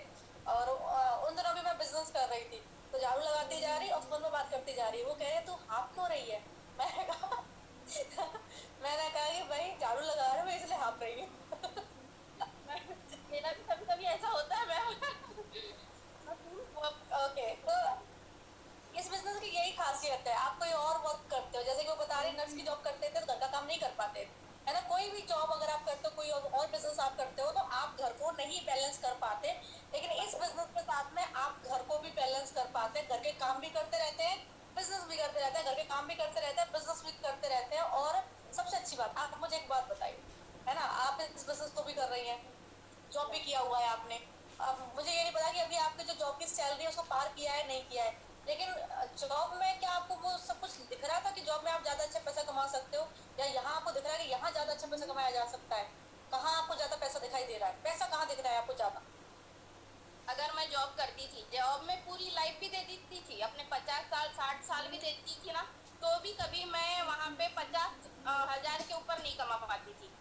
और उन दिनों भी मैं बिजनेस कर रही थी, तो झाड़ू लगाती जा रही और फोन में बात करती जा रही। वो कह रहे तू हाँफ क्यों रही है। मैंने कहा मैंने कहा कि भाई झाड़ू लगा जॉब करते थे तो घर का काम नहीं कर पाते, है ना। कोई भी जॉब अगर आप करते हो, कोई और बिजनेस आप करते हो, तो आप घर को नहीं बैलेंस कर पाते, लेकिन इस बिजनेस के साथ में आप घर को भी बैलेंस कर पाते हैं, घर के काम भी करते रहते हैं, बिजनेस भी करते रहते हैं, घर के काम भी करते रहते हैं, बिजनेस भी करते रहते हैं। और सबसे अच्छी बात, आप मुझे एक बात बताइए, है ना, आप इस बिजनेस को भी कर रही हैं, जॉब भी किया हुआ है आपने। अब मुझे ये नहीं पता कि अभी आपके जो जॉब की सैलरी है उसको पार किया है नहीं किया है, लेकिन जॉब में क्या आपको वो सब कुछ दिख रहा था कि जॉब में आप ज्यादा अच्छा पैसा कमा सकते हो, या यहाँ आपको दिख रहा है कि यहाँ ज्यादा अच्छा पैसा कमाया जा सकता है? कहाँ आपको ज्यादा पैसा दिखाई दे रहा है? पैसा कहाँ दिख रहा है आपको ज्यादा? अगर मैं जॉब करती थी, जॉब में पूरी लाइफ भी दे देती थी, अपने 50 साल 60 साल भी देती थी ना, तो भी कभी मैं वहाँ पे 50,000 के ऊपर नहीं कमा पाती थी।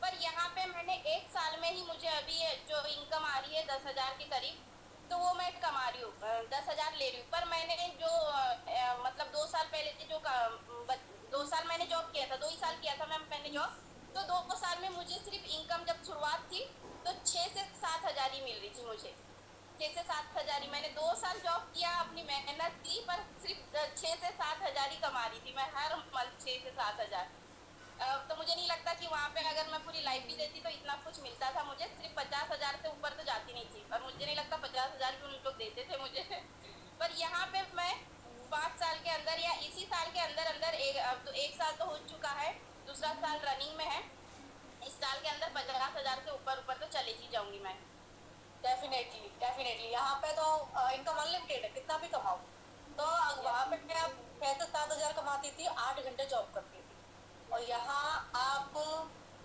पर यहाँ पे मैंने 1 साल में ही, मुझे अभी जो इनकम आ रही है 10,000 के करीब, तो वो मैं कमा रही हूँ, 10,000 ले रही हूँ। पर मैंने जो मतलब 2 साल पहले जो 2 साल मैंने जॉब किया था, 2 ही साल किया था मैंने जॉब, तो 2 साल में मुझे सिर्फ इनकम जब शुरुआत थी तो 6 से 7 हजार ही मिल रही थी मुझे। 6 से 7 हजार ही, मैंने 2 साल जॉब किया, अपनी मेहनत की, पर सिर्फ 6 से 7 हजार ही कमा रही थी मैं हर मंथ, 6 से 7 हजार। तो मुझे नहीं लगता कि वहाँ पे अगर मैं पूरी लाइफ भी देती तो इतना कुछ मिलता था मुझे। सिर्फ 50,000 से ऊपर तो जाती नहीं थी, और मुझे नहीं लगता 50,000 भी उन लोग देते थे मुझे। पर यहाँ पे मैं 5 साल के अंदर, या इसी साल के अंदर अंदर, अब तो 1 साल तो हो चुका है, दूसरा साल रनिंग में है, इस साल के अंदर 50,000 से ऊपर ऊपर तो चली ही जाऊंगी मैं। डेफिनेटली डेफिनेटली, यहाँ पे तो इनकम अनलिमिटेड है, कितना भी कमाओ। तो वहाँ पे मैं 6 से 7 हजार कमाती थी, 8 घंटे जॉब करती थी, और यहाँ आप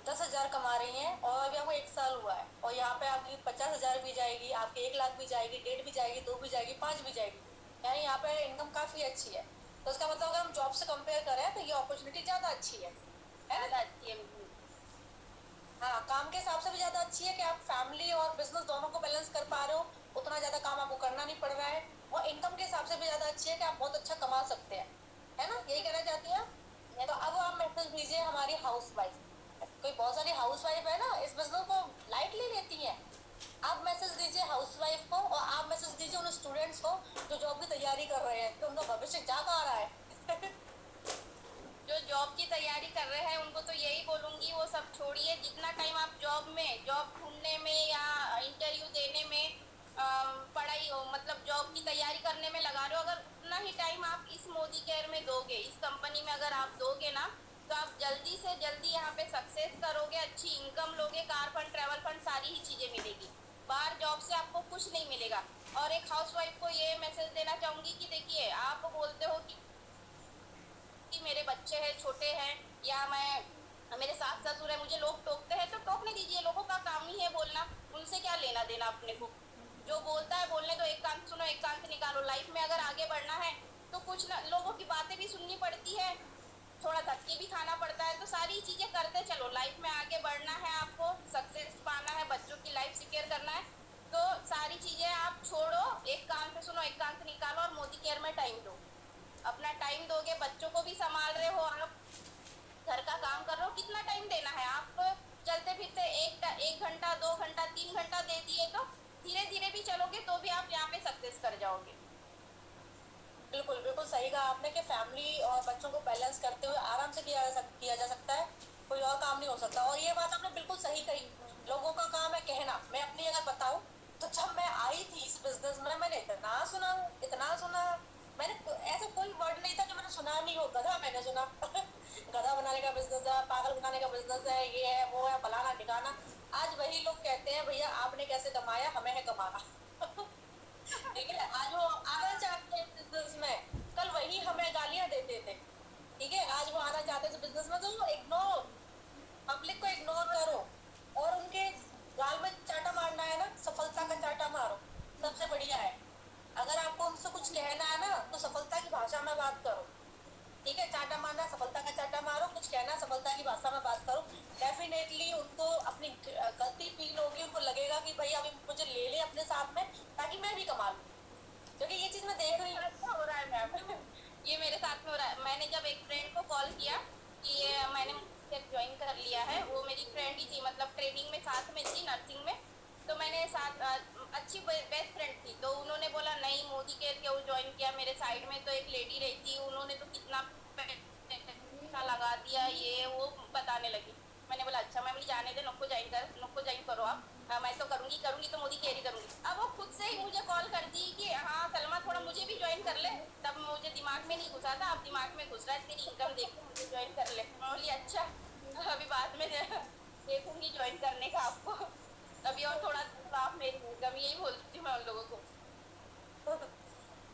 10 हजार कमा रही हैं, और अभी आपको 1 साल हुआ है, और यहाँ पे आपकी 50 हजार भी जाएगी, आपकी 1 लाख भी जाएगी, 1.5 भी जाएगी, 2 भी जाएगी, 5 भी जाएगी, यानी यहाँ पे इनकम काफी अच्छी है। तो इसका मतलब अगर हम जॉब से कंपेयर करें तो ये अपॉर्चुनिटी ज्यादा अच्छी है ना। ज़्यादा अच्छी है। हाँ, काम के हिसाब से भी ज्यादा अच्छी है कि आप फैमिली और बिजनेस दोनों को बैलेंस कर पा रहे हो, उतना ज्यादा काम आपको करना नहीं पड़ रहा है, और इनकम के हिसाब से भी ज्यादा अच्छी है कि आप बहुत अच्छा कमा सकते हैं, है ना, यही कहना चाहती हैं आप? तो अब आप मैसेज दीजिए हमारी हाउस वाइफ, कोई बहुत सारी हाउस वाइफ है ना इस बिजनेस को लाइटली लेती हैं, आप मैसेज दीजिए हाउस वाइफ को, और आप मैसेज दीजिए उन स्टूडेंट्स को जो जॉब की तैयारी कर रहे हैं, कि उनका भविष्य जा कहाँ रहा है। जो जॉब की तैयारी कर रहे हैं उनको तो यही बोलूँगी, वो सब छोड़िए। जितना टाइम आप जॉब ढूंढने में या इंटरव्यू देने में, पढ़ाई मतलब जॉब की तैयारी करने में लगा रहे हो, अगर उतना ही टाइम आप इस मोदी केयर में दोगे, इस कंपनी में अगर आप दोगे ना, तो आप जल्दी से जल्दी यहाँ पे सक्सेस करोगे, अच्छी इनकम लोगे, कार फंड, ट्रैवल फंड, सारी ही चीज़ें मिलेगी। बाहर जॉब से आपको कुछ नहीं मिलेगा। और एक हाउसवाइफ को ये मैसेज देना चाहूँगी कि देखिए, आप बोलते हो कि मेरे बच्चे हैं, छोटे हैं, या मेरे सास ससुर है, मुझे लोग टोकते हैं, तो टोकने दीजिए, लोगों का काम ही है बोलना, उनसे क्या लेना देना अपने को। जो बोलता है बोलने दो, एक कान सुनो एक कान से निकालो। लाइफ में अगर आगे बढ़ना है तो कुछ ना, लोगों की बातें भी सुननी पड़ती है, थोड़ा धक्के भी खाना पड़ता है, तो सारी चीजें करते चलो। लाइफ में आगे बढ़ना है, आपको सक्सेस पाना है, बच्चों की लाइफ सिक्योर करना है, तो सारी चीजें आप छोड़ो, एक कान से सुनो एक कान से निकालो, और मोदी केयर में टाइम दो। अपना टाइम दोगे, बच्चों को भी संभाल रहे हो आप, घर का काम कर रहे हो, कितना टाइम देना है आप? चलते फिरते 1 घंटा 2 घंटा 3 घंटा दे दिए, तो धीरे धीरे भी चलोगे तो भी आप यहाँ पे सक्सेस कर जाओगे। बिल्कुल बिल्कुल सही कहा आपने कि फैमिली और बच्चों को बैलेंस करते हुए आराम से किया जा सकता है, कोई और काम नहीं हो सकता। और ये बात आपने बिल्कुल सही कही, लोगों का काम है कहना। मैं अपनी अगर बताऊं, तो जब मैं आई थी इस बिजनेस में, मैंने इतना सुना, मैंने ऐसा कोई वर्ड नहीं था जो मैंने सुना नहीं हो। गधा मैंने सुना, गधा बनाने का बिजनेस है, पागल बनाने का बिजनेस है, ये है वो है, फलाना ठिकाना। आज वही लोग कहते हैं भैया आपने कैसे कमाया, हमें है कमाना। ठीक है, आज वो आना चाहते हैं बिजनेस में, कल वही हमें गालियां देते थे। ठीक है, आज वो आना चाहते हैं बिजनेस में, तो इग्नोर, पब्लिक को इग्नोर करो, और उनके गाल में चाटा मारना है ना, सफलता का चाटा मारो, सबसे बढ़िया है। अगर आपको उनसे कुछ कहना है ना, तो सफलता की भाषा में बात करो। ठीक है, चाटा मारना, सफलता का चाटा मारो, कुछ कहना सफलता की भाषा में बात करो। डेफिनेटली उनको अपनी गलती फील होगी, उनको लगेगा कि भाई अभी मुझे ले ले अपने साथ में, ताकि मैं भी कमा लूं, क्योंकि ये चीज मैं देख रही हूँ। अच्छा हो रहा है मैम। ये मेरे साथ में हो रहा है। मैंने जब एक फ्रेंड को कॉल किया कि ये मैंने ज्वाइन कर लिया है, वो मेरी फ्रेंड ही थी, मतलब ट्रेनिंग में साथ में थी, नर्सिंग में, तो मैंने साथ अच्छी बेस्ट फ्रेंड थी, तो उन्होंने बोला नहीं मोदी केयर क्यों ज्वाइन किया, मेरे साइड में तो एक लेडी रहती, उन्होंने तो कितना अच्छा लगा दिया ये वो बताने लगी। मैंने बोला अच्छा मैं बोली जाने दे, नुक्को ज्वाइन करो आप। मैं तो करूँगी तो मोदी केरी करूँगी। अब वो खुद से ही मुझे कॉल कर दी कि हाँ सलमा थोड़ा मुझे भी ज्वाइन कर ले। तब मुझे दिमाग में नहीं घुसा था, अब दिमाग में घुस रहा है, तेरी इनकम देख के मुझे ज्वाइन कर ले। मैं बोली अच्छा अभी बाद में देखूंगी ज्वाइन करने का आपको। अभी और थोड़ा तो आप मेरी इनकम, यही बोलती हूँ मैं उन लोगों को।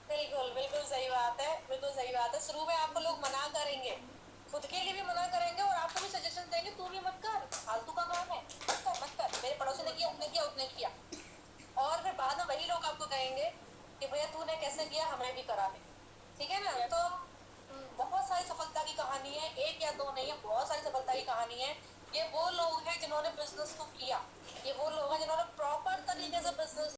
बिल्कुल बिल्कुल सही बात है, बिल्कुल सही बात है। शुरू में आपको लोग मना करेंगे, खुद के लिए भी मना करेंगे और आपको भी सजेशन देंगे तू भी मत कर, फालतू का काम है, मत कर। मेरे पड़ोसी ने किया, उसने किया। और फिर बाद में वही लोग आपको कहेंगे कि भैया तूने कैसे किया, हमें भी करा दे। ठीक है ना? तो बहुत सारी सफलता की कहानी है, एक या दो नहीं है, बहुत सारी सफलता की कहानी है। ये वो लोग हैं जिन्होंने बिजनेस को किया, ये वो लोग हैं जिन्होंने प्रॉपर तरीके से बिजनेस